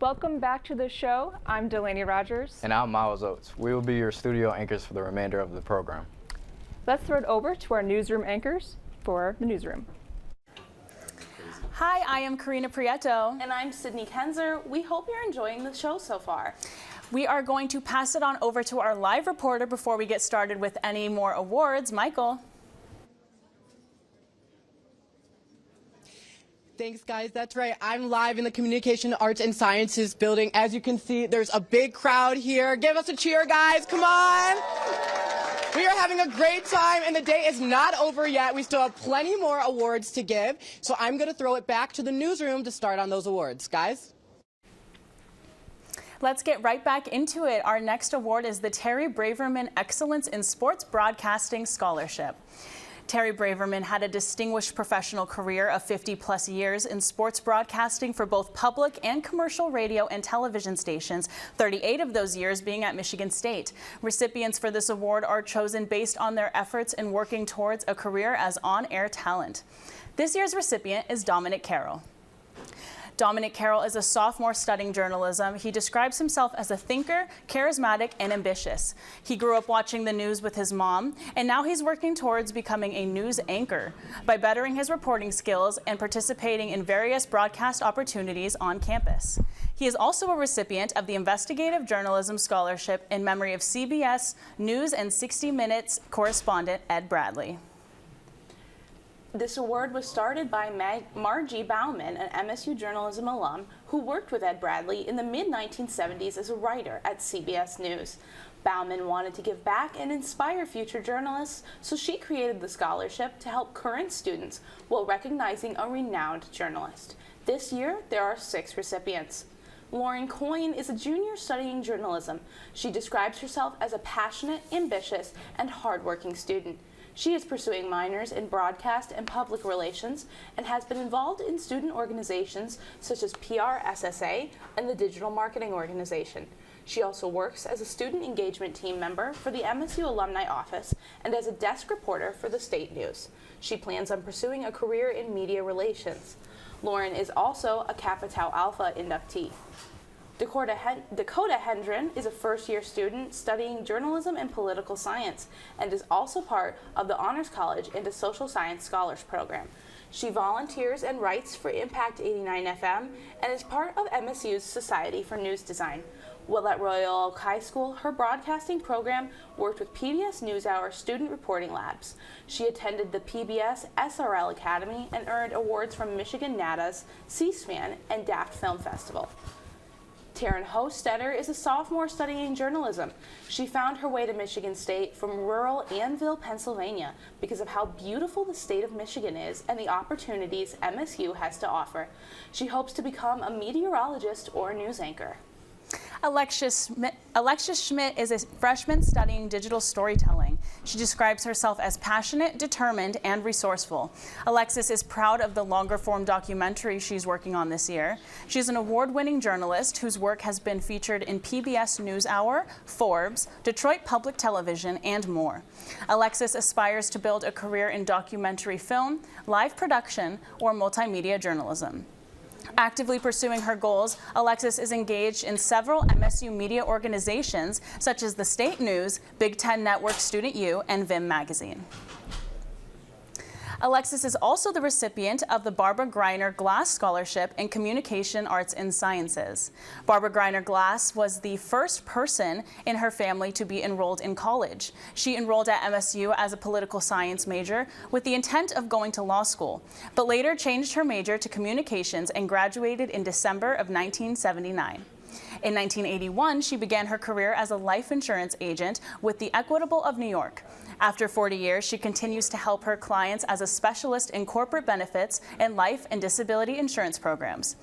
Welcome back to the show. I'm Delaney Rogers. And I'm Miles Oates. We will be your studio anchors for the remainder of the program. Let's throw it over to our newsroom anchors for the newsroom. Hi, I am Karina Prieto. And I'm Sydney Kenzer. We hope you're enjoying the show so far. We are going to pass it on over to our live reporter before we get started with any more awards. Michael. Thanks, guys. That's right. I'm live in the Communication, Arts, and Sciences building. As you can see, there's a big crowd here. Give us a cheer, guys. Come on. We are having a great time, and the day is not over yet. We still have plenty more awards to give. So I'm going to throw it back to the newsroom to start on those awards. Guys? Let's get right back into it. Our next award is the Terry Braverman Excellence in Sports Broadcasting Scholarship. Terry Braverman had a distinguished professional career of 50-plus years in sports broadcasting for both public and commercial radio and television stations, 38 of those years being at Michigan State. Recipients for this award are chosen based on their efforts in working towards a career as on-air talent. This year's recipient is Dominic Carroll. Dominic Carroll is a sophomore studying journalism. He describes himself as a thinker, charismatic, and ambitious. He grew up watching the news with his mom, and now he's working towards becoming a news anchor by bettering his reporting skills and participating in various broadcast opportunities on campus. He is also a recipient of the Investigative Journalism Scholarship in memory of CBS News and 60 Minutes correspondent Ed Bradley. This award was started by Margie Bauman, an MSU journalism alum who worked with Ed Bradley in the mid-1970s as a writer at CBS News. Bauman wanted to give back and inspire future journalists, so she created the scholarship to help current students while recognizing a renowned journalist. This year, there are 6 recipients. Lauren Coyne is a junior studying journalism. She describes herself as a passionate, ambitious, and hardworking student. She is pursuing minors in broadcast and public relations and has been involved in student organizations such as PRSSA and the Digital Marketing Organization. She also works as a student engagement team member for the MSU Alumni Office and as a desk reporter for the State News. She plans on pursuing a career in media relations. Lauren is also a Kappa Tau Alpha inductee. Dakota Hendren is a first-year student studying journalism and political science and is also part of the Honors College into Social Science Scholars Program. She volunteers and writes for Impact 89 FM and is part of MSU's Society for News Design. While at Royal Oak High School, her broadcasting program worked with PBS NewsHour Student Reporting Labs. She attended the PBS SRL Academy and earned awards from Michigan NATA's, C-SPAN, and Daft Film Festival. Taryn Hostetter is a sophomore studying journalism. She found her way to Michigan State from rural Annville, Pennsylvania, because of how beautiful the state of Michigan is and the opportunities MSU has to offer. She hopes to become a meteorologist or news anchor. Alexis Schmidt is a freshman studying digital storytelling. She describes herself as passionate, determined, and resourceful. Alexis is proud of the longer-form documentary she's working on this year. She's an award-winning journalist whose work has been featured in PBS NewsHour, Forbes, Detroit Public Television, and more. Alexis aspires to build a career in documentary film, live production, or multimedia journalism. Actively pursuing her goals, Alexis is engaged in several MSU media organizations such as the State News, Big Ten Network Student U, and Vim Magazine. Alexis is also the recipient of the Barbara Greiner Glass Scholarship in Communication, Arts, and Sciences. Barbara Greiner Glass was the first person in her family to be enrolled in college. She enrolled at MSU as a political science major with the intent of going to law school, but later changed her major to communications and graduated in December of 1979. In 1981, she began her career as a life insurance agent with the Equitable of New York. After 40 years, she continues to help her clients as a specialist in corporate benefits and life and disability insurance programs.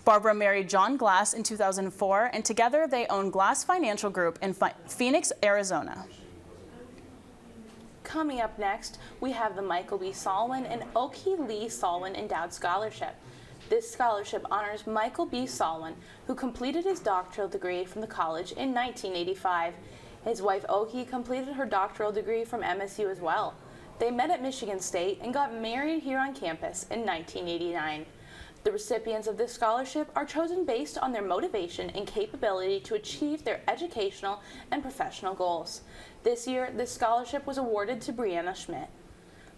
Barbara married John Glass in 2004, and together they own Glass Financial Group in Phoenix, Arizona. Coming up next, we have the Michael B. Salwin and Oki Lee Salwin Endowed Scholarship. This scholarship honors Michael B. Salwin, who completed his doctoral degree from the college in 1985. His wife Oki completed her doctoral degree from MSU as well. They met at Michigan State and got married here on campus in 1989. The recipients of this scholarship are chosen based on their motivation and capability to achieve their educational and professional goals. This year, this scholarship was awarded to Brianna Schmidt.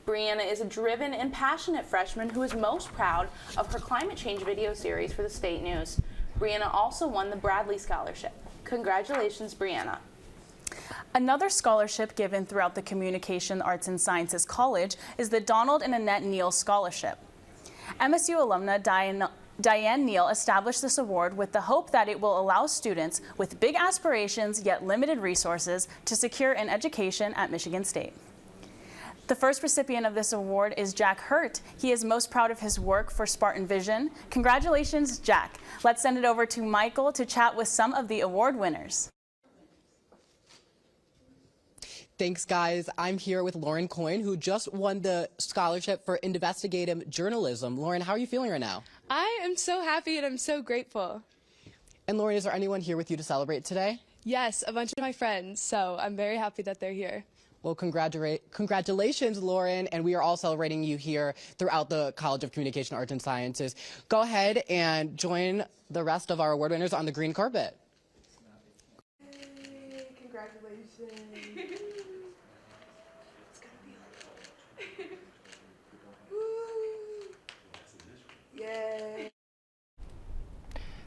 Brianna is a driven and passionate freshman who is most proud of her climate change video series for the State News. Brianna also won the Bradley Scholarship. Congratulations, Brianna. Another scholarship given throughout the Communication, Arts, and Sciences College is the Donald and Annette Neal Scholarship. MSU alumna Diane Neal established this award with the hope that it will allow students with big aspirations yet limited resources to secure an education at Michigan State. The first recipient of this award is Jack Hurt. He is most proud of his work for Spartan Vision. Congratulations, Jack. Let's send it over to Michael to chat with some of the award winners. Thanks, guys. I'm here with Lauren Coyne, who just won the scholarship for investigative journalism. Lauren, how are you feeling right now? I am so happy and I'm so grateful. And Lauren, is there anyone here with you to celebrate today? Yes, a bunch of my friends, so I'm very happy that they're here. Well, congratulations, Lauren, and we are all celebrating you here throughout the College of Communication, Arts, and Sciences. Go ahead and join the rest of our award winners on the green carpet. Hey, congratulations. It's gonna be like Yay.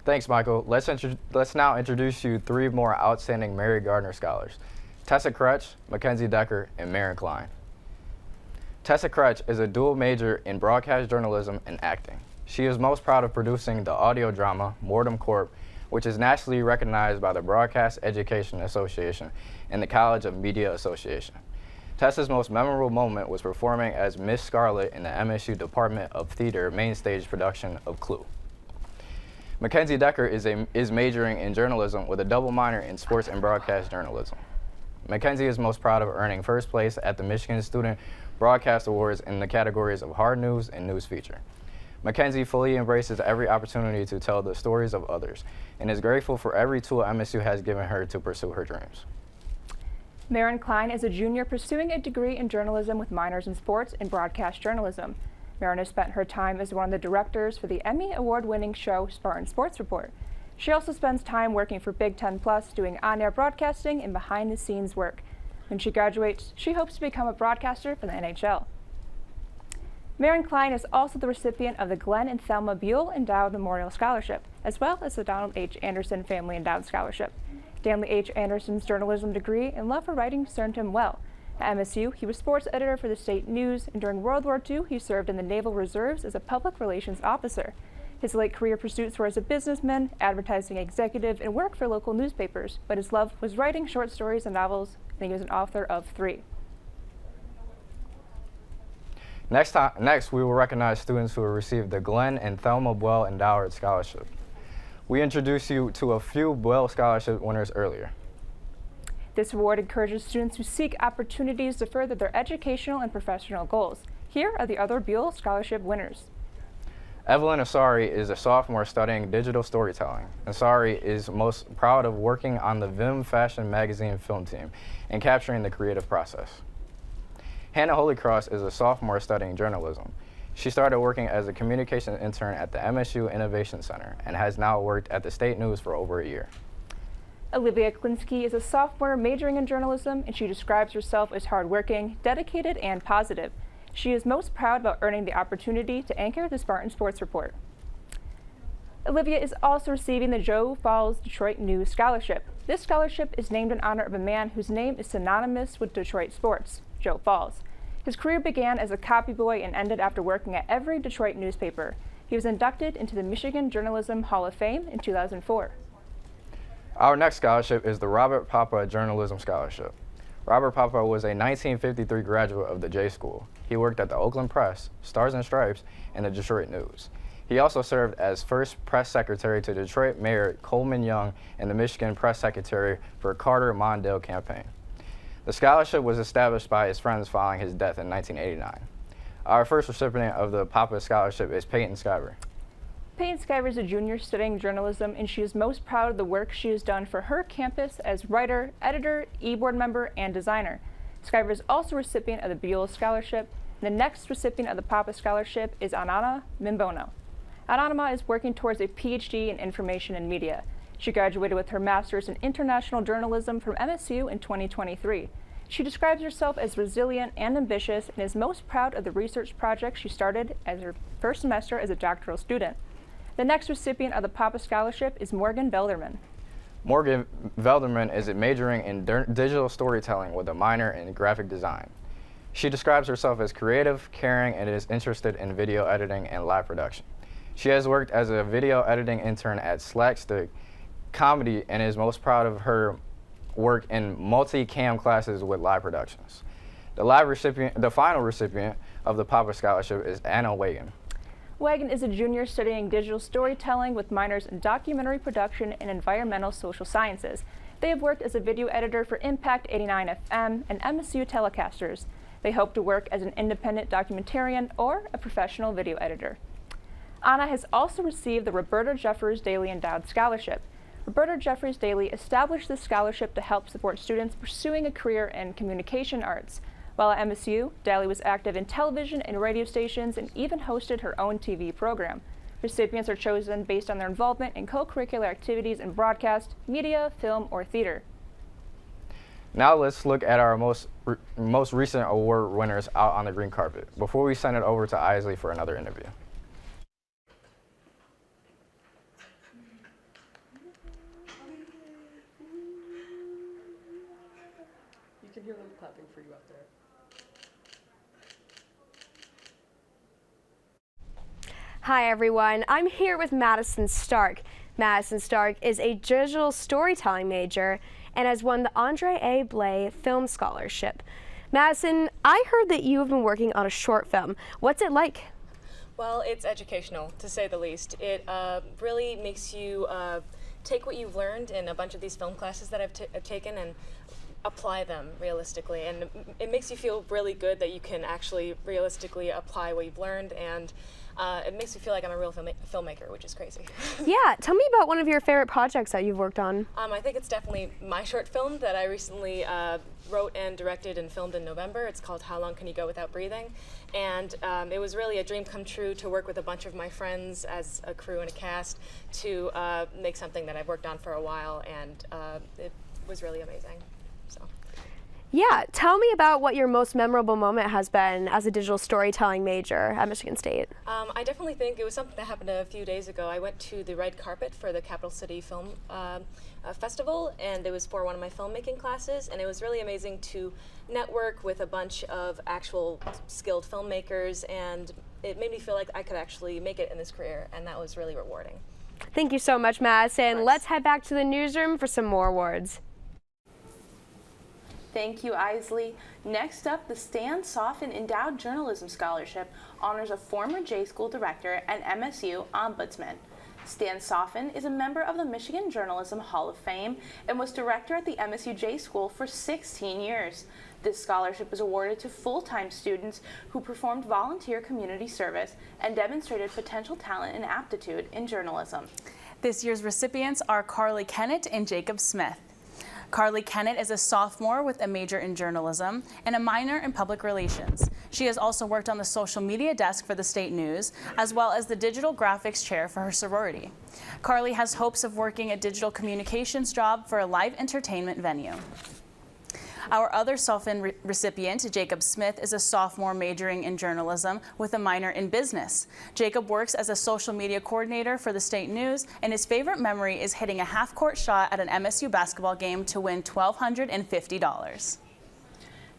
Thanks, Michael. Let's now introduce you 3 more outstanding Mary Gardner scholars: Tessa Crutch, Mackenzie Decker, and Maren Klein. Tessa Crutch is a dual major in broadcast journalism and acting. She is most proud of producing the audio drama Mortem Corp, which is nationally recognized by the Broadcast Education Association and the College of Media Association. Tessa's most memorable moment was performing as Miss Scarlet in the MSU Department of Theater main stage production of Clue. Mackenzie Decker is majoring in journalism with a double minor in sports and broadcast journalism. Mackenzie is most proud of earning first place at the Michigan Student Broadcast Awards in the categories of hard news and news feature. Mackenzie fully embraces every opportunity to tell the stories of others and is grateful for every tool MSU has given her to pursue her dreams. Maren Klein is a junior pursuing a degree in journalism with minors in sports and broadcast journalism. Maren has spent her time as one of the directors for the Emmy Award-winning show Spartan Sports Report. She also spends time working for Big Ten Plus doing on-air broadcasting and behind-the-scenes work. When she graduates, she hopes to become a broadcaster for the NHL. Maren Klein is also the recipient of the Glenn and Thelma Buell Endowed Memorial Scholarship, as well as the Donald H. Anderson Family Endowed Scholarship. Stanley H. Anderson's journalism degree and love for writing served him well. At MSU, he was sports editor for the State News, and during World War II, he served in the Naval Reserves as a public relations officer. His late career pursuits were as a businessman, advertising executive, and work for local newspapers, but his love was writing short stories and novels, and he was an author of 3. Next, we will recognize students who have received the Glenn and Thelma Buell Endowed Scholarship. We introduced you to a few Buell Scholarship winners earlier. This award encourages students who seek opportunities to further their educational and professional goals. Here are the other Buell Scholarship winners. Evelyn Asari is a sophomore studying digital storytelling. Asari is most proud of working on the Vim Fashion Magazine film team and capturing the creative process. Hannah Holycross is a sophomore studying journalism. She started working as a communication intern at the MSU Innovation Center and has now worked at the State News for over a year. Olivia Klinsky is a sophomore majoring in journalism, and she describes herself as hardworking, dedicated, and positive. She is most proud about earning the opportunity to anchor the Spartan Sports Report. Olivia is also receiving the Joe Falls Detroit News Scholarship. This scholarship is named in honor of a man whose name is synonymous with Detroit sports, Joe Falls. His career began as a copy boy and ended after working at every Detroit newspaper. He was inducted into the Michigan Journalism Hall of Fame in 2004. Our next scholarship is the Robert Papa Journalism Scholarship. Robert Papa was a 1953 graduate of the J School. He worked at the Oakland Press, Stars and Stripes, and the Detroit News. He also served as first press secretary to Detroit Mayor Coleman Young and the Michigan press secretary for Carter Mondale campaign. The scholarship was established by his friends following his death in 1989. Our first recipient of the Papa Scholarship is Peyton Skyver. Peyton Skyver is a junior studying journalism, and she is most proud of the work she has done for her campus as writer, editor, e-board member, and designer. Skyver is also a recipient of the Buell Scholarship. The next recipient of the Papa Scholarship is Anana Mimbono. Anonima is working towards a PhD in Information and Media. She graduated with her master's in international journalism from MSU in 2023. She describes herself as resilient and ambitious and is most proud of the research project she started as her first semester as a doctoral student. The next recipient of the Papa Scholarship is Morgan Velderman. Morgan Velderman is majoring in digital storytelling with a minor in graphic design. She describes herself as creative, caring, and is interested in video editing and live production. She has worked as a video editing intern at Slackstick Comedy and is most proud of her work in multi-cam classes with live productions. The final recipient of the Papa Scholarship is Anna Wagon. Wagon is a junior studying digital storytelling with minors in documentary production and environmental social sciences. They have worked as a video editor for Impact 89 FM and MSU telecasters. They hope to work as an independent documentarian or a professional video editor. Anna has also received the Roberta Jeffers Daly Endowed Scholarship. Roberta Jeffers Daly established this scholarship to help support students pursuing a career in communication arts. While at MSU, Daly was active in television and radio stations and even hosted her own TV program. Recipients are chosen based on their involvement in co-curricular activities in broadcast, media, film, or theater. Now let's look at our most recent award winners out on the green carpet before we send it over to Isley for another interview. You can hear them clapping for you out there. Hi everyone, I'm here with Madison Stark. Madison Stark is a digital storytelling major and has won the Andre A. Blay Film Scholarship. Madison, I heard that you have been working on a short film. What's it like? Well, it's educational, to say the least. It really makes you take what you've learned in a bunch of these film classes that I've taken and apply them realistically. And it makes you feel really good that you can actually realistically apply what you've learned, and it makes me feel like I'm a real filmmaker, which is crazy. Yeah, tell me about one of your favorite projects that you've worked on. I think it's definitely my short film that I recently wrote and directed and filmed in November. It's called How Long Can You Go Without Breathing? And it was really a dream come true to work with a bunch of my friends as a crew and a cast to make something that I've worked on for a while, and it was really amazing. So. Yeah, tell me about what your most memorable moment has been as a digital storytelling major at Michigan State. I definitely think it was something that happened a few days ago. I went to the red carpet for the Capital City Film Festival, and it was for one of my filmmaking classes, and it was really amazing to network with a bunch of actual skilled filmmakers, and it made me feel like I could actually make it in this career, and that was really rewarding. Thank you so much, Madison. Let's head back to the newsroom for some more awards. Thank you, Isley. Next up, the Stan Soffen Endowed Journalism Scholarship honors a former J School director and MSU ombudsman. Stan Soffen is a member of the Michigan Journalism Hall of Fame and was director at the MSU J School for 16 years. This scholarship is awarded to full-time students who performed volunteer community service and demonstrated potential talent and aptitude in journalism. This year's recipients are Carly Kennett and Jacob Smith. Carly Kennett is a sophomore with a major in journalism and a minor in public relations. She has also worked on the social media desk for the State News, as well as the digital graphics chair for her sorority. Carly has hopes of working a digital communications job for a live entertainment venue. Our other Soffen recipient, Jacob Smith, is a sophomore majoring in journalism with a minor in business. Jacob works as a social media coordinator for the State News, and his favorite memory is hitting a half-court shot at an MSU basketball game to win $1,250.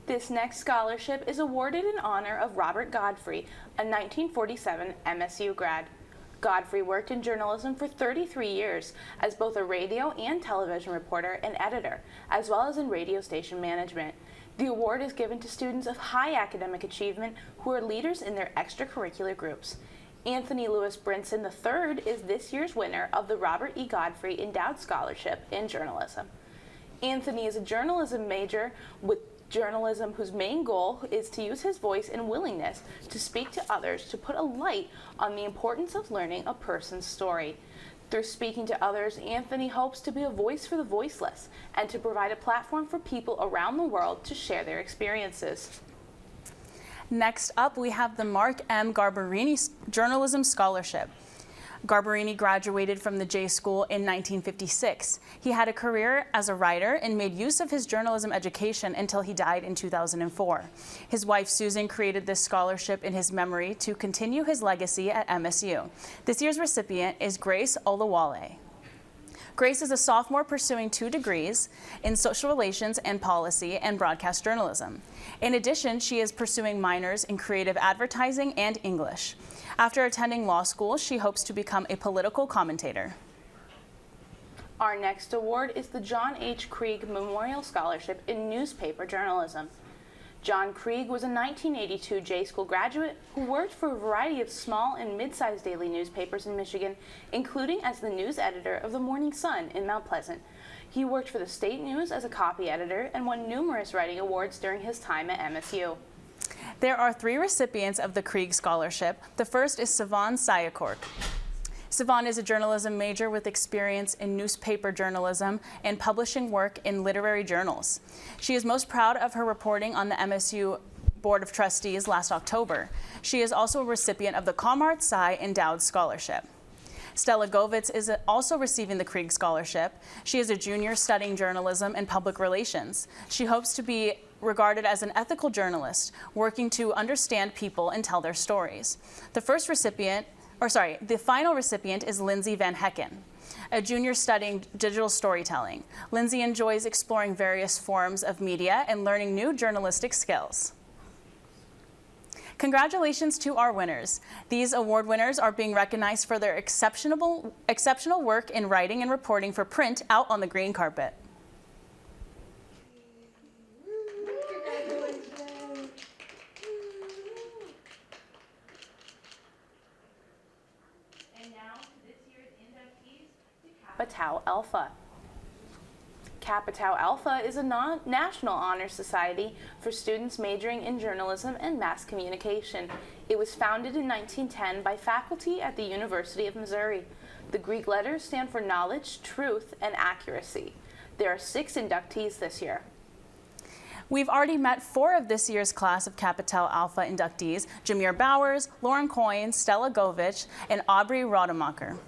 This next scholarship is awarded in honor of Robert Godfrey, a 1947 MSU grad. Godfrey worked in journalism for 33 years as both a radio and television reporter and editor, as well as in radio station management. The award is given to students of high academic achievement who are leaders in their extracurricular groups. Anthony Lewis Brinson III is this year's winner of the Robert E. Godfrey Endowed Scholarship in Journalism. Anthony is a journalism major with journalism whose main goal is to use his voice and willingness to speak to others to put a light on the importance of learning a person's story. Through speaking to others, Anthony hopes to be a voice for the voiceless and to provide a platform for people around the world to share their experiences. Next up, we have the Mark M. Garbarini Journalism Scholarship. Garbarini graduated from the J School in 1956. He had a career as a writer and made use of his journalism education until he died in 2004. His wife, Susan, created this scholarship in his memory to continue his legacy at MSU. This year's recipient is Grace Olawale. Grace is a sophomore pursuing 2 degrees in social relations and policy and broadcast journalism. In addition, she is pursuing minors in creative advertising and English. After attending law school, she hopes to become a political commentator. Our next award is the John H. Krieg Memorial Scholarship in Newspaper Journalism. John Krieg was a 1982 J School graduate who worked for a variety of small and mid-sized daily newspapers in Michigan, including as the news editor of the Morning Sun in Mount Pleasant. He worked for the State News as a copy editor and won numerous writing awards during his time at MSU. There are 3 recipients of the Krieg Scholarship. The first is Sivan Sayakork. Sivan is a journalism major with experience in newspaper journalism and publishing work in literary journals. She is most proud of her reporting on the MSU Board of Trustees last October. She is also a recipient of the Comart Cy Endowed Scholarship. Stella Govitz is also receiving the Krieg Scholarship. She is a junior studying journalism and public relations. She hopes to be regarded as an ethical journalist, working to understand people and tell their stories. The final recipient is Lindsay Van Hecken, a junior studying digital storytelling. Lindsay enjoys exploring various forms of media and learning new journalistic skills. Congratulations to our winners. These award winners are being recognized for their exceptional work in writing and reporting for print out on the green carpet. Kappa Tau Alpha. Kappa Tau Alpha is a national honor society for students majoring in journalism and mass communication. It was founded in 1910 by faculty at the University of Missouri. The Greek letters stand for knowledge, truth, and accuracy. There are 6 inductees this year. We've already met 4 of this year's class of Kappa Tau Alpha inductees: Jameer Bowers, Lauren Coyne, Stella Govitz, and Aubrey Rodemacher.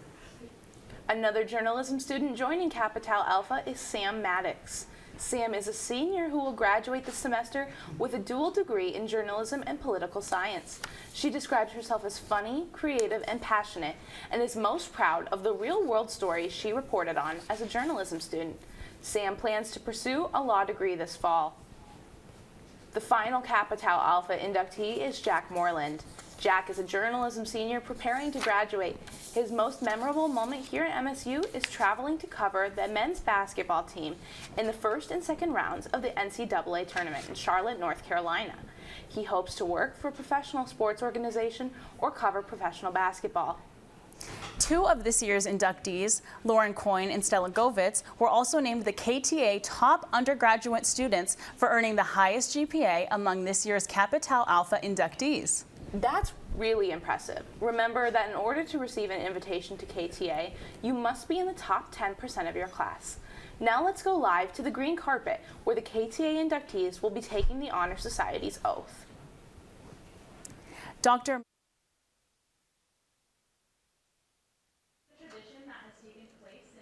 Another journalism student joining Kappa Tau Alpha is Sam Maddox. Sam is a senior who will graduate this semester with a dual degree in journalism and political science. She describes herself as funny, creative, and passionate, and is most proud of the real-world stories she reported on as a journalism student. Sam plans to pursue a law degree this fall. The final Kappa Tau Alpha inductee is Jack Moreland. Jack is a journalism senior preparing to graduate. His most memorable moment here at MSU is traveling to cover the men's basketball team in the first and second rounds of the NCAA tournament in Charlotte, North Carolina. He hopes to work for a professional sports organization or cover professional basketball. 2 of this year's inductees, Lauren Coyne and Stella Govitz, were also named the KTA top undergraduate students for earning the highest GPA among this year's Kappa Tau Alpha inductees. That's really impressive. Remember that in order to receive an invitation to KTA, you must be in the top 10% of your class. Now let's go live to the green carpet where the KTA inductees will be taking the Honor Society's oath. Dr.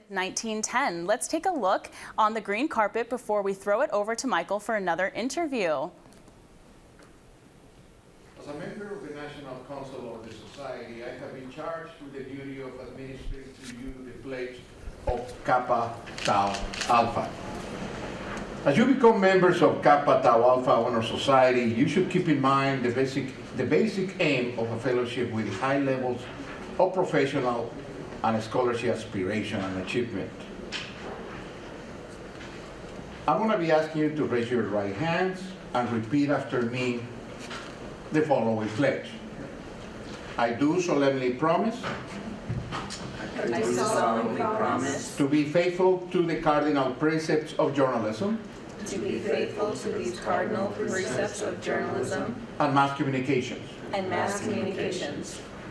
1910. Let's take a look on the green carpet before we throw it over to Michael for another interview. As a member of the National Council of the Society, I have been charged with the duty of administering to you the pledge of Kappa Tau Alpha. As you become members of Kappa Tau Alpha Honor Society, you should keep in mind the basic aim of a fellowship with high levels of professional and scholarship aspiration and achievement. I'm going to be asking you to raise your right hands and repeat after me the following pledge. I do solemnly promise to be faithful to the cardinal precepts of journalism to be faithful to these cardinal precepts of journalism and mass communications.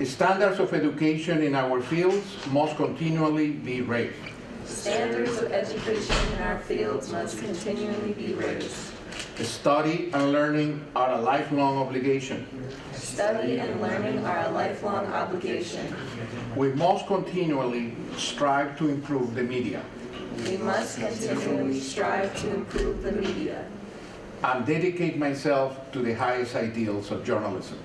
Standards of education in our fields must continually be raised. Standards of education in our fields must continually be raised. Study and learning are a lifelong obligation. Study and learning are a lifelong obligation. We must continually strive to improve the media. We must continually strive to improve the media. And dedicate myself to the highest ideals of journalism.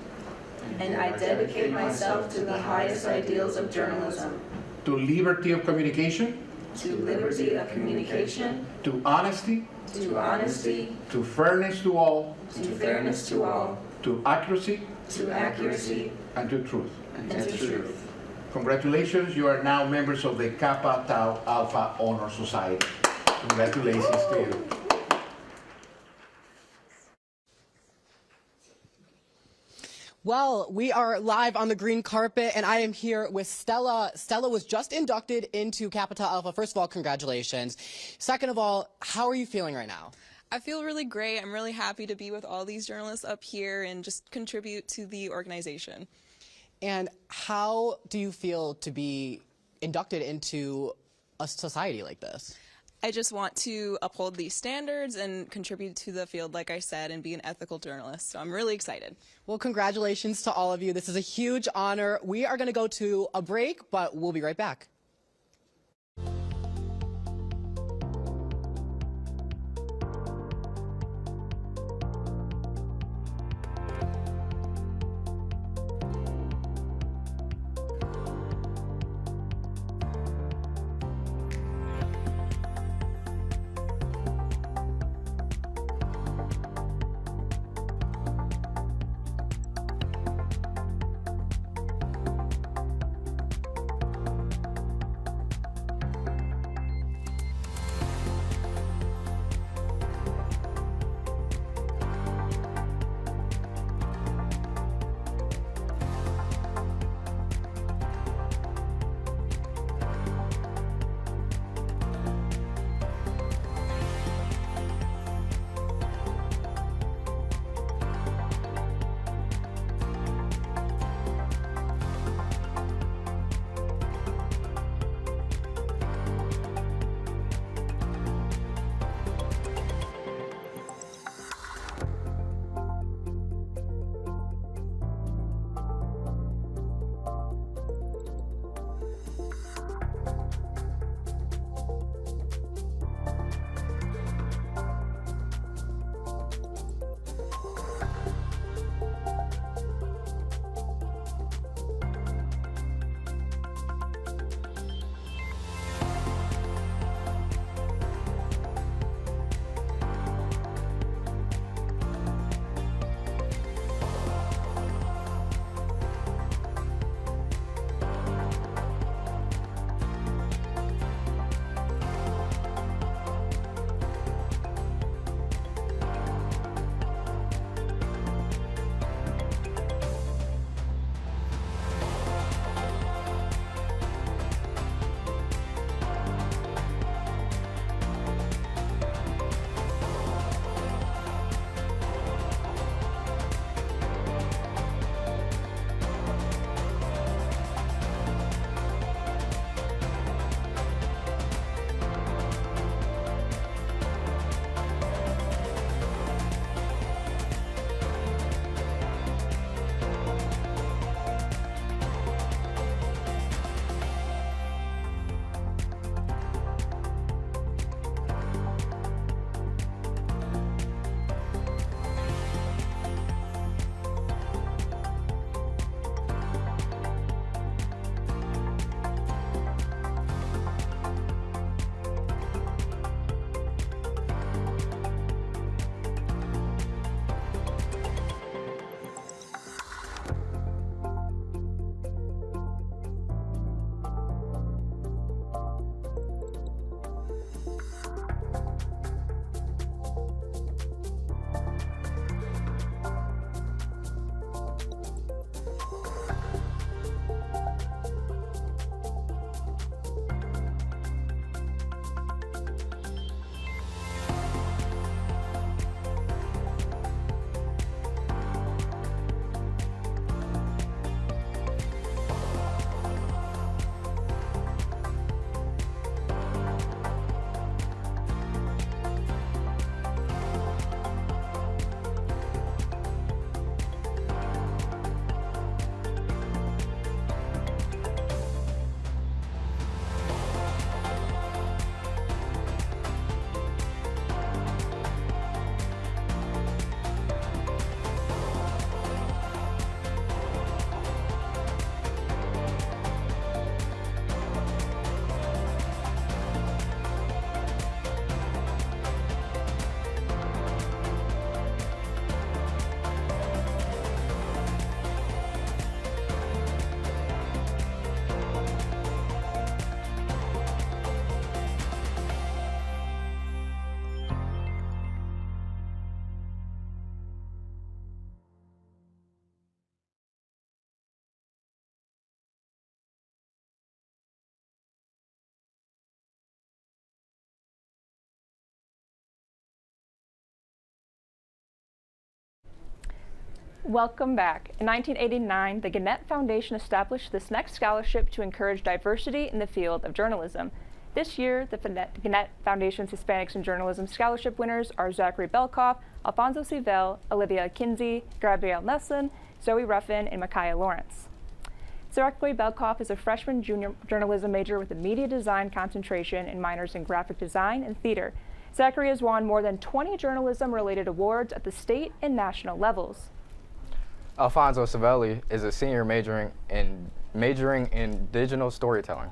And I dedicate myself to the highest ideals of journalism. To liberty of communication. To liberty of communication. To honesty. To honesty. To fairness to all. To fairness to all. To accuracy. To accuracy. And to truth. And to truth. Congratulations, you are now members of the Kappa Tau Alpha Honor Society. Congratulations to you. Well, we are live on the green carpet, and I am here with Stella. Stella was just inducted into Kappa Tau Alpha. First of all, congratulations. Second of all, how are you feeling right now? I feel really great. I'm really happy to be with all these journalists up here and just contribute to the organization. And how do you feel to be inducted into a society like this? I just want to uphold these standards and contribute to the field, like I said, and be an ethical journalist. So I'm really excited. Well, congratulations to all of you. This is a huge honor. We are going to go to a break, but we'll be right back. Welcome back. In 1989, the Gannett Foundation established this next scholarship to encourage diversity in the field of journalism. This year, the Gannett Foundation's Hispanics in Journalism Scholarship winners are Zachary Belkoff, Alfonso Civell, Olivia Kinsey, Gabrielle Nelson, Zoe Ruffin, and Micaiah Lawrence. Zachary Belkoff is a freshman junior journalism major with a media design concentration and minors in graphic design and theater. Zachary has won more than 20 journalism-related awards at the state and national levels. Alfonso Civelli is a senior majoring in digital storytelling.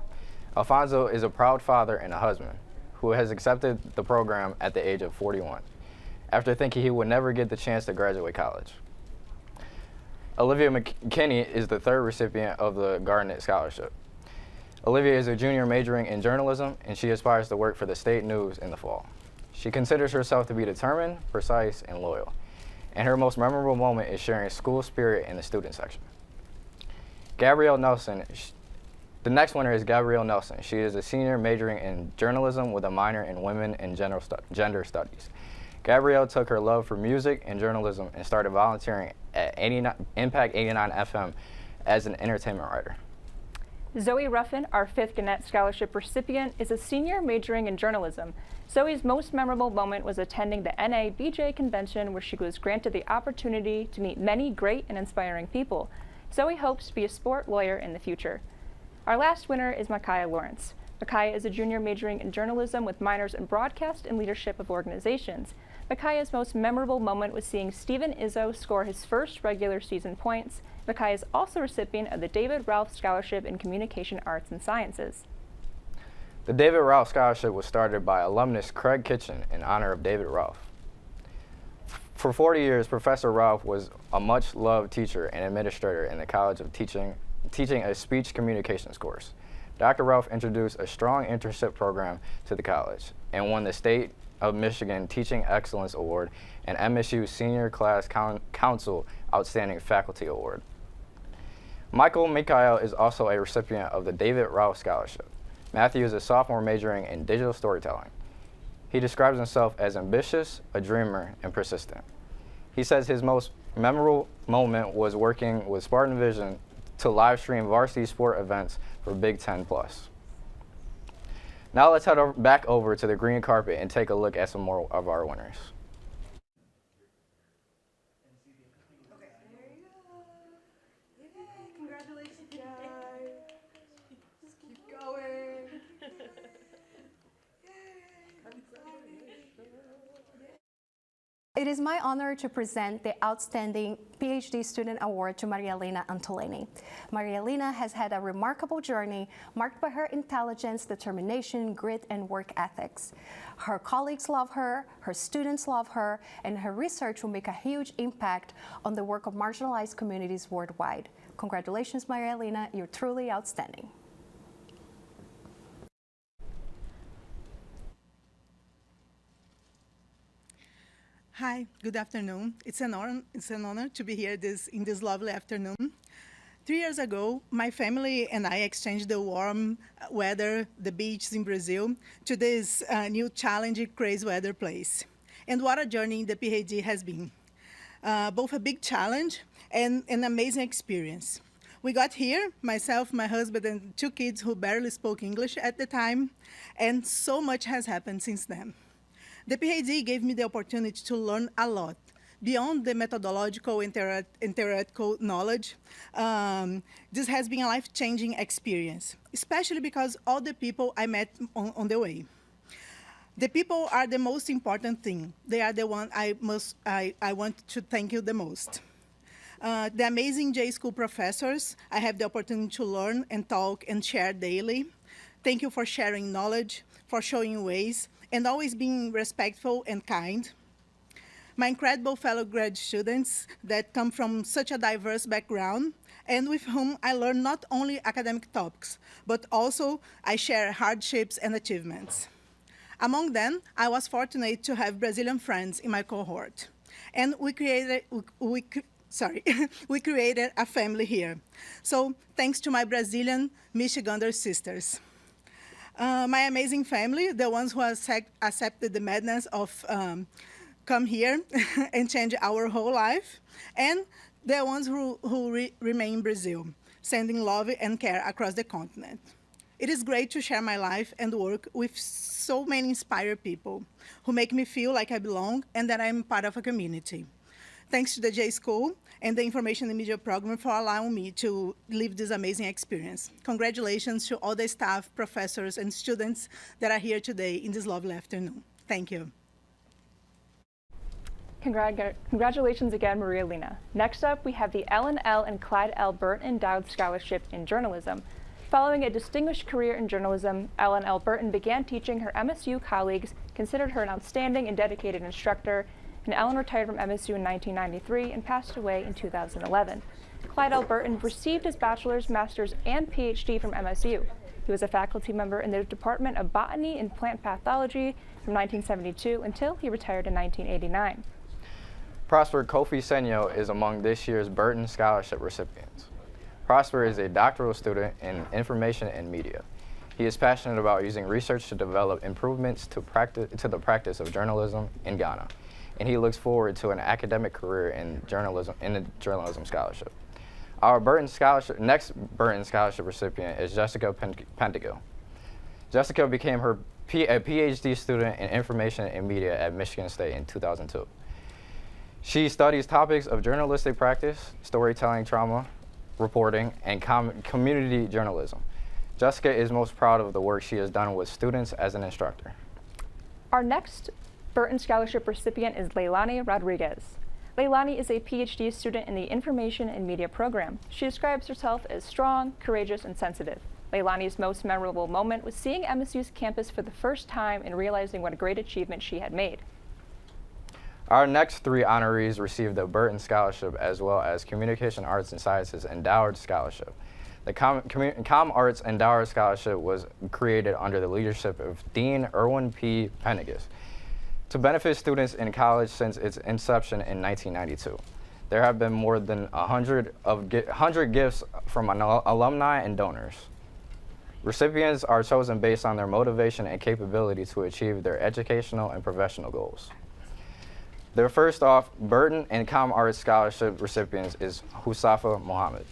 Alfonso is a proud father and a husband who has accepted the program at the age of 41, after thinking he would never get the chance to graduate college. Olivia McKinney is the third recipient of the Gannett Scholarship. Olivia is a junior majoring in journalism, and she aspires to work for the state news in the fall. She considers herself to be determined, precise, and loyal, and her most memorable moment is sharing school spirit in the student section. Gabrielle Nelson, the next winner is Gabrielle Nelson. She is a senior majoring in journalism with a minor in women and gender studies. Gabrielle took her love for music and journalism and started volunteering at Impact 89 FM as an entertainment writer. Zoe Ruffin, our fifth Gannett Scholarship recipient, is a senior majoring in journalism. Zoe's most memorable moment was attending the NABJ convention, where she was granted the opportunity to meet many great and inspiring people. Zoe hopes to be a sport lawyer in the future. Our last winner is Micaiah Lawrence. Micaiah is a junior majoring in journalism with minors in broadcast and leadership of organizations. Micaiah's most memorable moment was seeing Steven Izzo score his first regular season points. Micaiah is also a recipient of the David Ralph Scholarship in Communication Arts and Sciences. The David Ralph Scholarship was started by alumnus Craig Kitchen in honor of David Ralph. For 40 years, Professor Ralph was a much-loved teacher and administrator in the College of Teaching a speech communications course. Dr. Ralph introduced a strong internship program to the college and won the State of Michigan Teaching Excellence Award and MSU Senior Class Council Outstanding Faculty Award. Michael Mikael is also a recipient of the David Ralph Scholarship. Matthew is a sophomore majoring in digital storytelling. He describes himself as ambitious, a dreamer, and persistent. He says his most memorable moment was working with Spartan Vision to live stream varsity sport events for Big Ten Plus. Now let's head back over to the green carpet and take a look at some more of our winners. Congratulations, guys. Just keep going. It is my honor to present the Outstanding PhD Student Award to Maria Elena Antolini. Maria Elena has had a remarkable journey marked by her intelligence, determination, grit, and work ethics. Her colleagues love her, her students love her, and her research will make a huge impact on the work of marginalized communities worldwide. Congratulations, Maria Elena, you're truly outstanding. Hi, good afternoon. It's an honor to be here in this lovely afternoon. 3 years ago, my family and I exchanged the warm weather, the beaches in Brazil, to this new challenging, crazy weather place. And what a journey the PhD has been. Both a big challenge and an amazing experience. We got here, myself, my husband, and 2 kids who barely spoke English at the time, and so much has happened since then. The PhD gave me the opportunity to learn a lot. Beyond the methodological and theoretical knowledge, this has been a life-changing experience, especially because all the people I met on the way. The people are the most important thing. They are the one I want to thank you the most. The amazing J School professors I have the opportunity to learn and talk and share daily. Thank you for sharing knowledge, for showing ways, and always being respectful and kind. My incredible fellow grad students that come from such a diverse background and with whom I learn not only academic topics, but also I share hardships and achievements. Among them, I was fortunate to have Brazilian friends in my cohort, and we created a family here. So thanks to my Brazilian Michigander sisters. My amazing family, the ones who accepted the madness of come here and change our whole life. And They are ones who remain in Brazil, sending love and care across the continent. It is great to share my life and work with so many inspired people who make me feel like I belong and that I'm part of a community. Thanks to the J School and the Information and Media Program for allowing me to live this amazing experience. Congratulations to all the staff, professors, and students that are here today in this lovely afternoon. Thank you. Congratulations again, Maria Lena. Next up, we have the Ellen L. and Clyde L. Burton Endowed Scholarship in Journalism. Following a distinguished career in journalism, Ellen L. Burton began teaching. Her MSU colleagues considered her an outstanding and dedicated instructor, and Ellen retired from MSU in 1993 and passed away in 2011. Clyde L. Burton received his bachelor's, master's, and PhD from MSU. He was a faculty member in the Department of Botany and Plant Pathology from 1972 until he retired in 1989. Prosper Kofi Senyo is among this year's Burton Scholarship recipients. Prosper is a doctoral student in information and media. He is passionate about using research to develop improvements to the practice of journalism in Ghana, and he looks forward to an academic career in the journalism scholarship. Our next Burton Scholarship recipient is Jessica Pentago. Jessica became a PhD student in information and media at Michigan State in 2002. She studies topics of journalistic practice, storytelling, trauma reporting, and community journalism. Jessica is most proud of the work she has done with students as an instructor. Our next Burton Scholarship recipient is Leilani Rodriguez. Leilani is a PhD student in the Information and Media program. She describes herself as strong, courageous, and sensitive. Leilani's most memorable moment was seeing MSU's campus for the first time and realizing what a great achievement she had made. Our next three honorees received the Burton Scholarship as well as Communication Arts and Sciences Endowed Scholarship. The Com Arts Endowed Scholarship was created under the leadership of Dean Erwin P. Pennegas to benefit students in college since its inception in 1992. There have been more than 100 gifts from alumni and donors. Recipients are chosen based on their motivation and capability to achieve their educational and professional goals. The first off, Burton and Com Arts Scholarship recipients is Husafa Mohammed.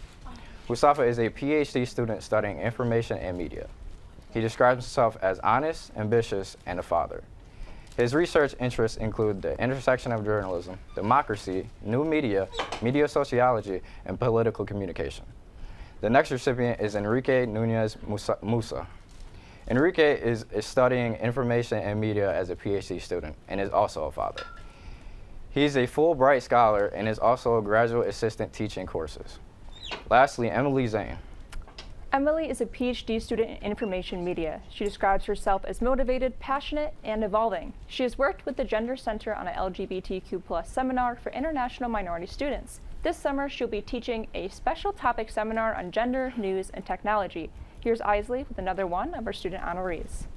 Husafa is a PhD student studying information and media. He describes himself as honest, ambitious, and a father. His research interests include the intersection of journalism, democracy, new media, media sociology, and political communication. The next recipient is Enrique Nunez Musa. Enrique is studying information and media as a PhD student and is also a father. He's a Fulbright scholar and is also a graduate assistant teaching courses. Lastly, Emily Zane. Emily is a PhD student in information media. She describes herself as motivated, passionate, and evolving. She has worked with the Gender Center on an LGBTQ+ seminar for international minority students. This summer, she'll be teaching a special topic seminar on gender, news, and technology. Here's Isley with another one of our student honorees.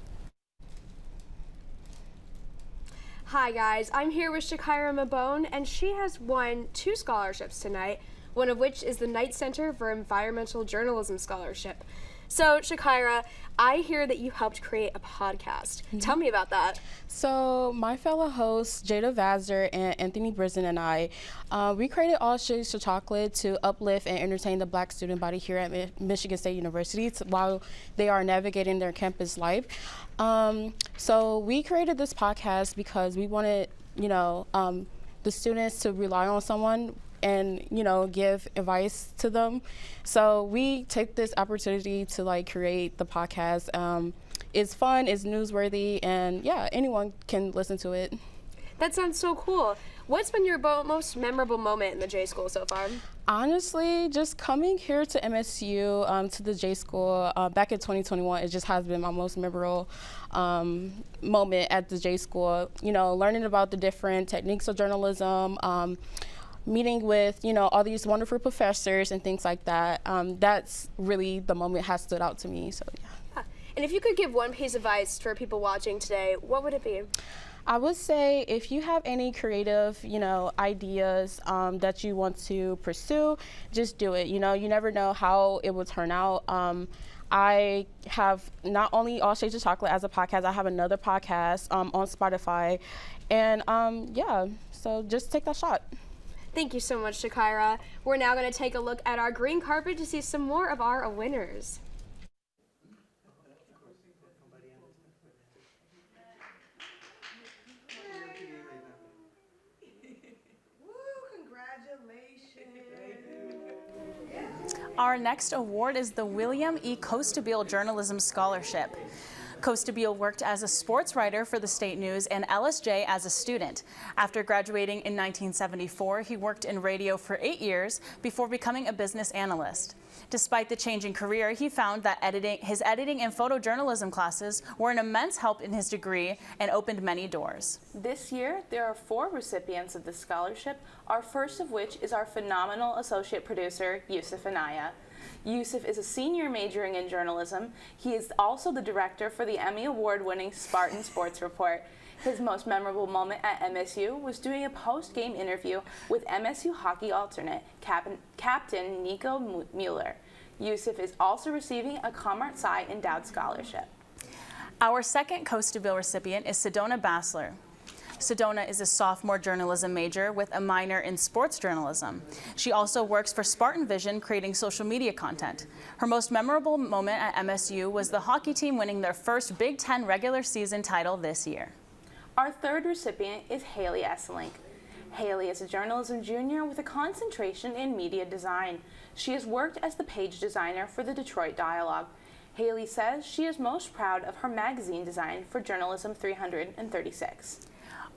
Hi guys, I'm here with Shakira Mabone, and she has won 2 scholarships tonight, one of which is the Knight Center for Environmental Journalism Scholarship. So Shakira, I hear that you helped create a podcast. Tell me about that. So my fellow hosts, Jada Vazer and Anthony Brisen and I, we created All Shades to Chocolate to uplift and entertain the Black student body here at Michigan State University while they are navigating their campus life. So we created this podcast because we wanted, the students to rely on someone and give advice to them. So we take this opportunity to create the podcast. It's fun, it's newsworthy, and yeah, anyone can listen to it. That sounds so cool. What's been your most memorable moment in the J School so far? Honestly, just coming here to MSU, to the J School back in 2021, it just has been my most memorable moment at the J School. Learning about the different techniques of journalism, meeting with, all these wonderful professors and things like that. That's really the moment has stood out to me, so yeah. And if you could give one piece of advice for people watching today, what would it be? I would say if you have any creative, ideas that you want to pursue, just do it. You never know how it will turn out. I have not only All Shades of Chocolate as a podcast, I have another podcast on Spotify. And yeah, so just take that shot. Thank you so much, Shakira. We're now going to take a look at our green carpet to see some more of our winners. Our next award is the William E. Costabile Journalism Scholarship. Costabile worked as a sports writer for the State News and LSJ as a student. After graduating in 1974, he worked in radio for 8 years before becoming a business analyst. Despite the changing career, he found that his editing and photojournalism classes were an immense help in his degree and opened many doors. This year, there are 4 recipients of this scholarship, our first of which is our phenomenal associate producer, Yusuf Anaya. Yusuf is a senior majoring in journalism. He is also the director for the Emmy Award-winning Spartan Sports Report. His most memorable moment at MSU was doing a post-game interview with MSU hockey alternate, Captain Nico Mueller. Yusuf is also receiving a Comart Psi endowed scholarship. Our second Costabile recipient is Sedona Bassler. Sedona is a sophomore journalism major with a minor in sports journalism. She also works for Spartan Vision, creating social media content. Her most memorable moment at MSU was the hockey team winning their first Big Ten regular season title this year. Our third recipient is Haley Esselink. Haley is a journalism junior with a concentration in media design. She has worked as the page designer for the Detroit Dialogue. Haley says she is most proud of her magazine design for Journalism 336.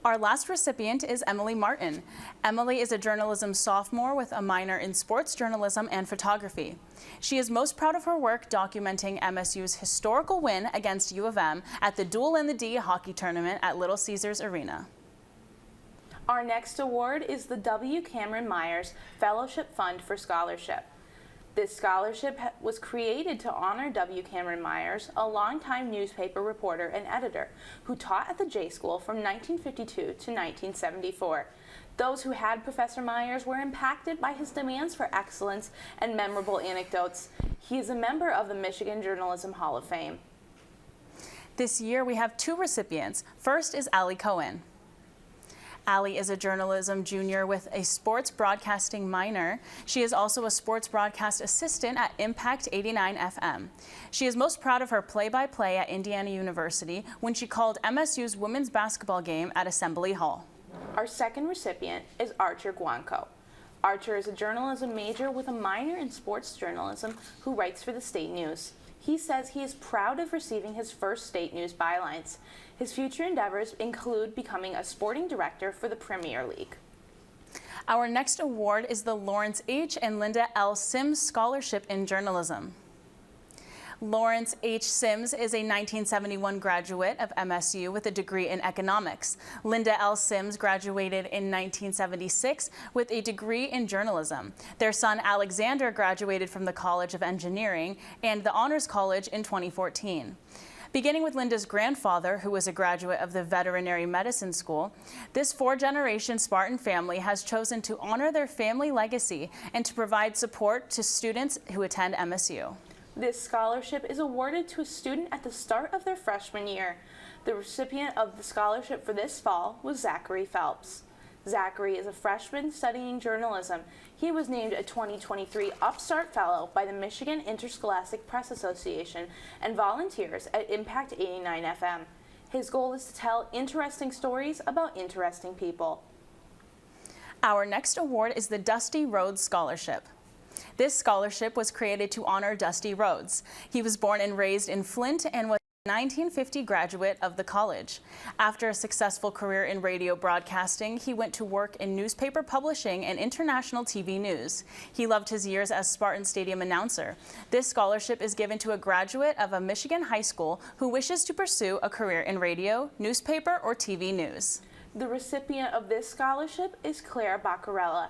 Our last recipient is Emily Martin. Emily is a journalism sophomore with a minor in sports journalism and photography. She is most proud of her work documenting MSU's historical win against U of M at the Duel in the D hockey tournament at Little Caesars Arena. Our next award is the W. Cameron Myers Fellowship Fund for Scholarship. This scholarship was created to honor W. Cameron Myers, a longtime newspaper reporter and editor who taught at the J School from 1952 to 1974. Those who had Professor Myers were impacted by his demands for excellence and memorable anecdotes. He is a member of the Michigan Journalism Hall of Fame. This year we have 2 recipients. First is Allie Cohen. Allie is a journalism junior with a sports broadcasting minor. She is also a sports broadcast assistant at Impact 89 FM. She is most proud of her play-by-play at Indiana University when she called MSU's women's basketball game at Assembly Hall. Our second recipient is Archer Guanco. Archer is a journalism major with a minor in sports journalism who writes for the State News. He says he is proud of receiving his first State News bylines. His future endeavors include becoming a sporting director for the Premier League. Our next award is the Lawrence H. and Linda L. Sims Scholarship in Journalism. Lawrence H. Sims is a 1971 graduate of MSU with a degree in economics. Linda L. Sims graduated in 1976 with a degree in journalism. Their son Alexander graduated from the College of Engineering and the Honors College in 2014. Beginning with Linda's grandfather, who was a graduate of the Veterinary Medicine School, this 4-generation Spartan family has chosen to honor their family legacy and to provide support to students who attend MSU. This scholarship is awarded to a student at the start of their freshman year. The recipient of the scholarship for this fall was Zachary Phelps. Zachary is a freshman studying journalism. He was named a 2023 Upstart Fellow by the Michigan Interscholastic Press Association and volunteers at Impact 89 FM. His goal is to tell interesting stories about interesting people. Our next award is the Dusty Rhodes Scholarship. This scholarship was created to honor Dusty Rhodes. He was born and raised in Flint and was a 1950 graduate of the college. After a successful career in radio broadcasting, he went to work in newspaper publishing and international TV news. He loved his years as Spartan Stadium announcer. This scholarship is given to a graduate of a Michigan high school who wishes to pursue a career in radio, newspaper, or TV news. The recipient of this scholarship is Claire Baccarella.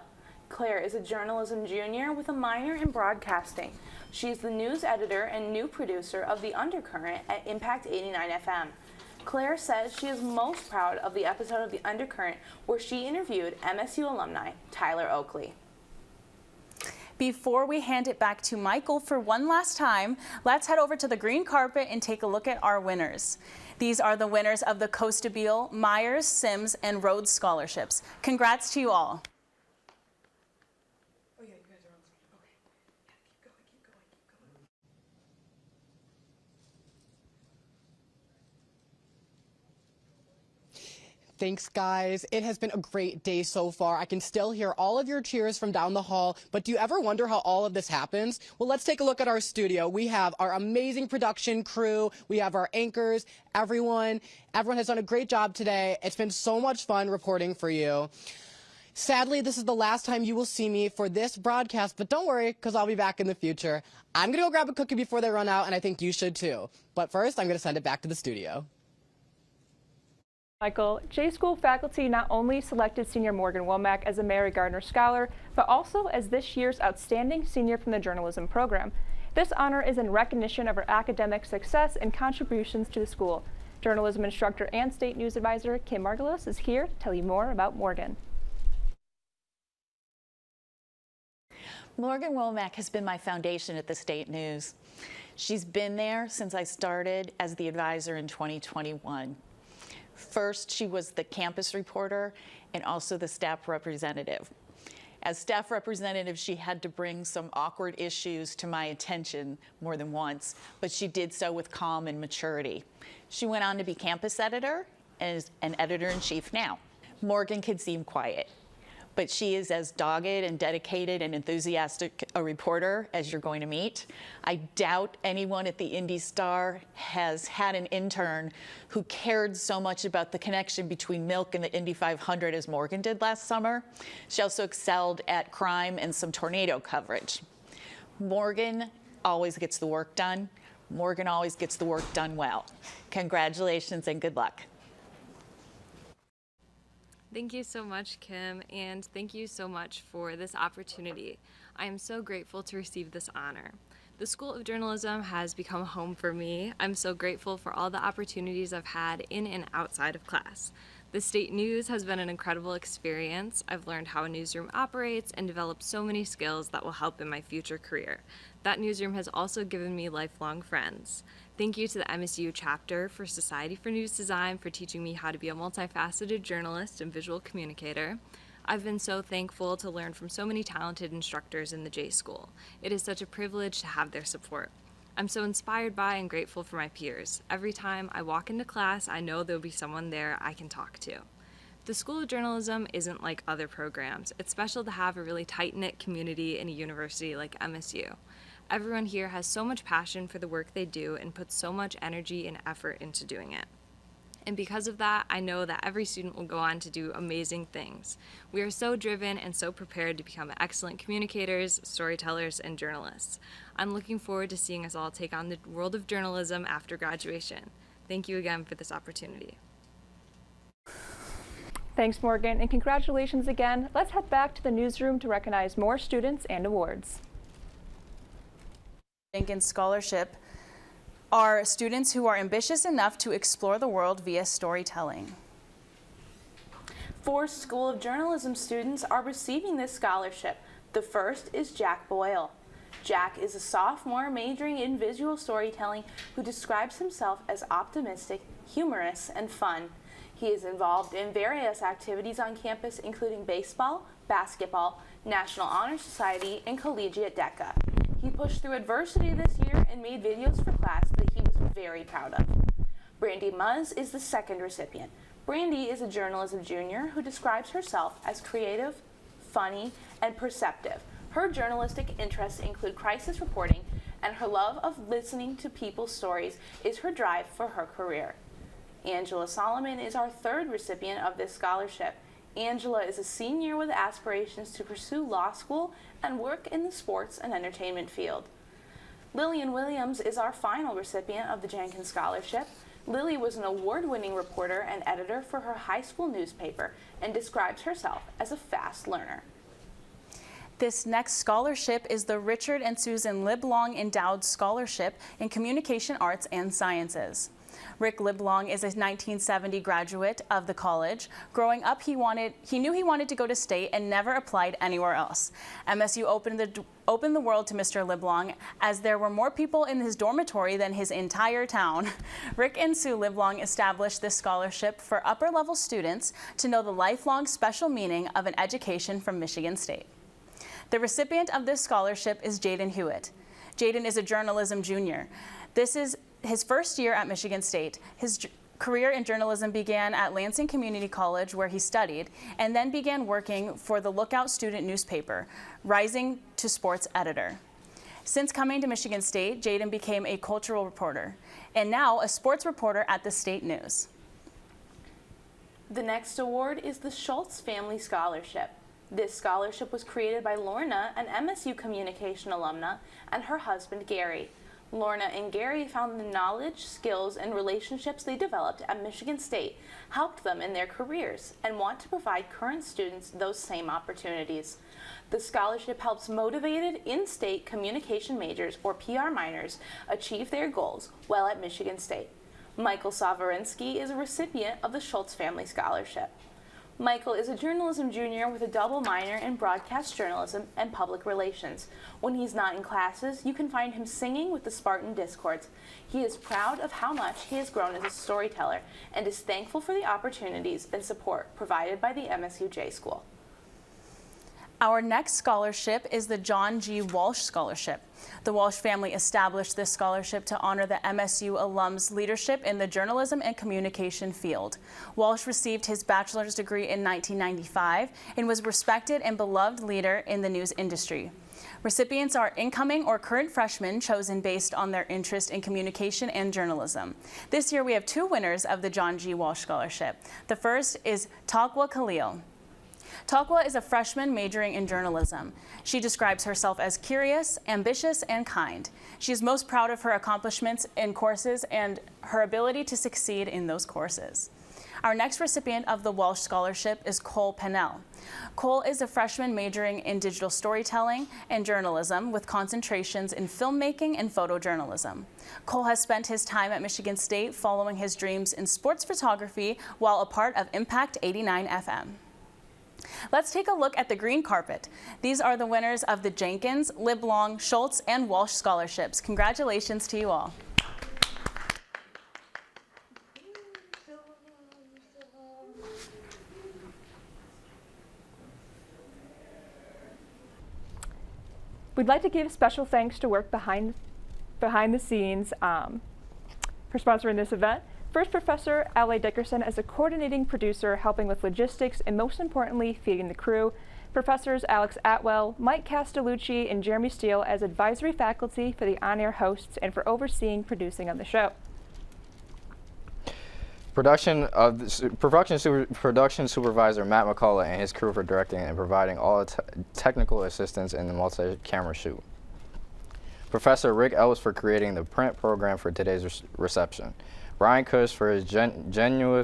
Claire is a journalism junior with a minor in broadcasting. She is the news editor and new producer of The Undercurrent at Impact 89 FM. Claire says she is most proud of the episode of The Undercurrent where she interviewed MSU alumni Tyler Oakley. Before we hand it back to Michael for one last time, let's head over to the green carpet and take a look at our winners. These are the winners of the Costabile, Myers, Sims, and Rhodes scholarships. Congrats to you all. Thanks, guys. It has been a great day so far. I can still hear all of your cheers from down the hall, but do you ever wonder how all of this happens? Well, let's take a look at our studio. We have our amazing production crew. We have our anchors, everyone. Everyone has done a great job today. It's been so much fun reporting for you. Sadly, this is the last time you will see me for this broadcast, but don't worry, because I'll be back in the future. I'm going to go grab a cookie before they run out, and I think you should too. But first, I'm going to send it back to the studio. Michael, J-School faculty not only selected senior Morgan Womack as a Mary Gardner Scholar, but also as this year's outstanding senior from the journalism program. This honor is in recognition of her academic success and contributions to the school. Journalism instructor and state news advisor Kim Margulis is here to tell you more about Morgan. Morgan Womack has been my foundation at the State News. She's been there since I started as the advisor in 2021. First, she was the campus reporter and also the staff representative. As staff representative, she had to bring some awkward issues to my attention more than once, but she did so with calm and maturity. She went on to be campus editor and is an editor-in-chief now. Morgan can seem quiet, but she is as dogged and dedicated and enthusiastic a reporter as you're going to meet. I doubt anyone at the Indy Star has had an intern who cared so much about the connection between milk and the Indy 500 as Morgan did last summer. She also excelled at crime and some tornado coverage. Morgan always gets the work done. Morgan always gets the work done well. Congratulations and good luck. Thank you so much, Kim, and thank you so much for this opportunity. I am so grateful to receive this honor. The School of Journalism has become home for me. I'm so grateful for all the opportunities I've had in and outside of class. The State News has been an incredible experience. I've learned how a newsroom operates and developed so many skills that will help in my future career. That newsroom has also given me lifelong friends. Thank you to the MSU chapter for Society for News Design for teaching me how to be a multifaceted journalist and visual communicator. I've been so thankful to learn from so many talented instructors in the J School. It is such a privilege to have their support. I'm so inspired by and grateful for my peers. Every time I walk into class, I know there'll be someone there I can talk to. The School of Journalism isn't like other programs. It's special to have a really tight-knit community in a university like MSU. Everyone here has so much passion for the work they do and puts so much energy and effort into doing it. And because of that, I know that every student will go on to do amazing things. We are so driven and so prepared to become excellent communicators, storytellers, and journalists. I'm looking forward to seeing us all take on the world of journalism after graduation. Thank you again for this opportunity. Thanks, Morgan, and congratulations again. Let's head back to the newsroom to recognize more students and awards. Jenkins Scholarship are students who are ambitious enough to explore the world via storytelling. 4 School of Journalism students are receiving this scholarship. The first is Jack Boyle. Jack is a sophomore majoring in visual storytelling who describes himself as optimistic, humorous, and fun. He is involved in various activities on campus, including baseball, basketball, National Honor Society, and Collegiate DECA. He pushed through adversity this year and made videos for class that he was very proud of. Brandy Muzz is the second recipient. Brandy is a journalism junior who describes herself as creative, funny, and perceptive. Her journalistic interests include crisis reporting, and her love of listening to people's stories is her drive for her career. Angela Solomon is our third recipient of this scholarship. Angela is a senior with aspirations to pursue law school and work in the sports and entertainment field. Lillian Williams is our final recipient of the Jenkins Scholarship. Lily was an award-winning reporter and editor for her high school newspaper and describes herself as a fast learner. This next scholarship is the Richard and Susan Liblong Endowed Scholarship in Communication Arts and Sciences. Rick Liblong is a 1970 graduate of the college. Growing up, he knew he wanted to go to state and never applied anywhere else. MSU opened the world to Mr. Liblong, as there were more people in his dormitory than his entire town. Rick and Sue Liblong established this scholarship for upper-level students to know the lifelong special meaning of an education from Michigan State. The recipient of this scholarship is Jaden Hewitt. Jaden is a journalism junior. This is his first year at Michigan State. His career in journalism began at Lansing Community College, where he studied, and then began working for the Lookout student newspaper, rising to sports editor. Since coming to Michigan State, Jaden became a cultural reporter, and now a sports reporter at the State News. The next award is the Schultz Family Scholarship. This scholarship was created by Lorna, an MSU communication alumna, and her husband, Gary. Lorna and Gary found the knowledge, skills, and relationships they developed at Michigan State helped them in their careers and want to provide current students those same opportunities. The scholarship helps motivated in-state communication majors, or PR minors, achieve their goals while at Michigan State. Michael Savarinsky is a recipient of the Schultz Family Scholarship. Michael is a journalism junior with a double minor in broadcast journalism and public relations. When he's not in classes, you can find him singing with the Spartan Discords. He is proud of how much he has grown as a storyteller and is thankful for the opportunities and support provided by the MSU J School. Our next scholarship is the John G. Walsh Scholarship. The Walsh family established this scholarship to honor the MSU alums' leadership in the journalism and communication field. Walsh received his bachelor's degree in 1995 and was a respected and beloved leader in the news industry. Recipients are incoming or current freshmen chosen based on their interest in communication and journalism. This year we have two winners of the John G. Walsh Scholarship. The first is Taqwa Khalil. Taqwa is a freshman majoring in journalism. She describes herself as curious, ambitious, and kind. She is most proud of her accomplishments in courses and her ability to succeed in those courses. Our next recipient of the Walsh Scholarship is Cole Pennell. Cole is a freshman majoring in digital storytelling and journalism with concentrations in filmmaking and photojournalism. Cole has spent his time at Michigan State following his dreams in sports photography while a part of Impact 89 FM. Let's take a look at the green carpet. These are the winners of the Jenkins, Liblong, Schultz, and Walsh Scholarships. Congratulations to you all. We'd like to give special thanks to work behind the scenes for sponsoring this event. First, Professor L.A. Dickerson as a coordinating producer, helping with logistics and most importantly, feeding the crew. Professors Alex Atwell, Mike Castellucci, and Jeremy Steele as advisory faculty for the on-air hosts and for overseeing producing of the show. Production supervisor Matt McCullough and his crew for directing and providing all technical assistance in the multi-camera shoot. Professor Rick Ellis for creating the print program for today's reception. Brian Cush for his genuine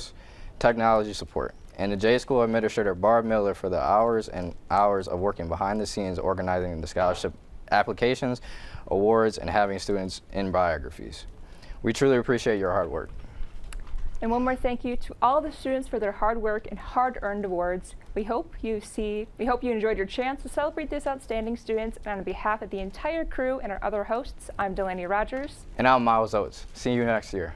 technology support, and the J School Administrator Barb Miller for the hours and hours of working behind the scenes organizing the scholarship applications, awards, and having students in biographies. We truly appreciate your hard work. And one more thank you to all the students for their hard work and hard-earned awards. We hope you enjoyed your chance to celebrate these outstanding students, and on behalf of the entire crew and our other hosts, I'm Delaney Rogers. And I'm Miles Oates. See you next year.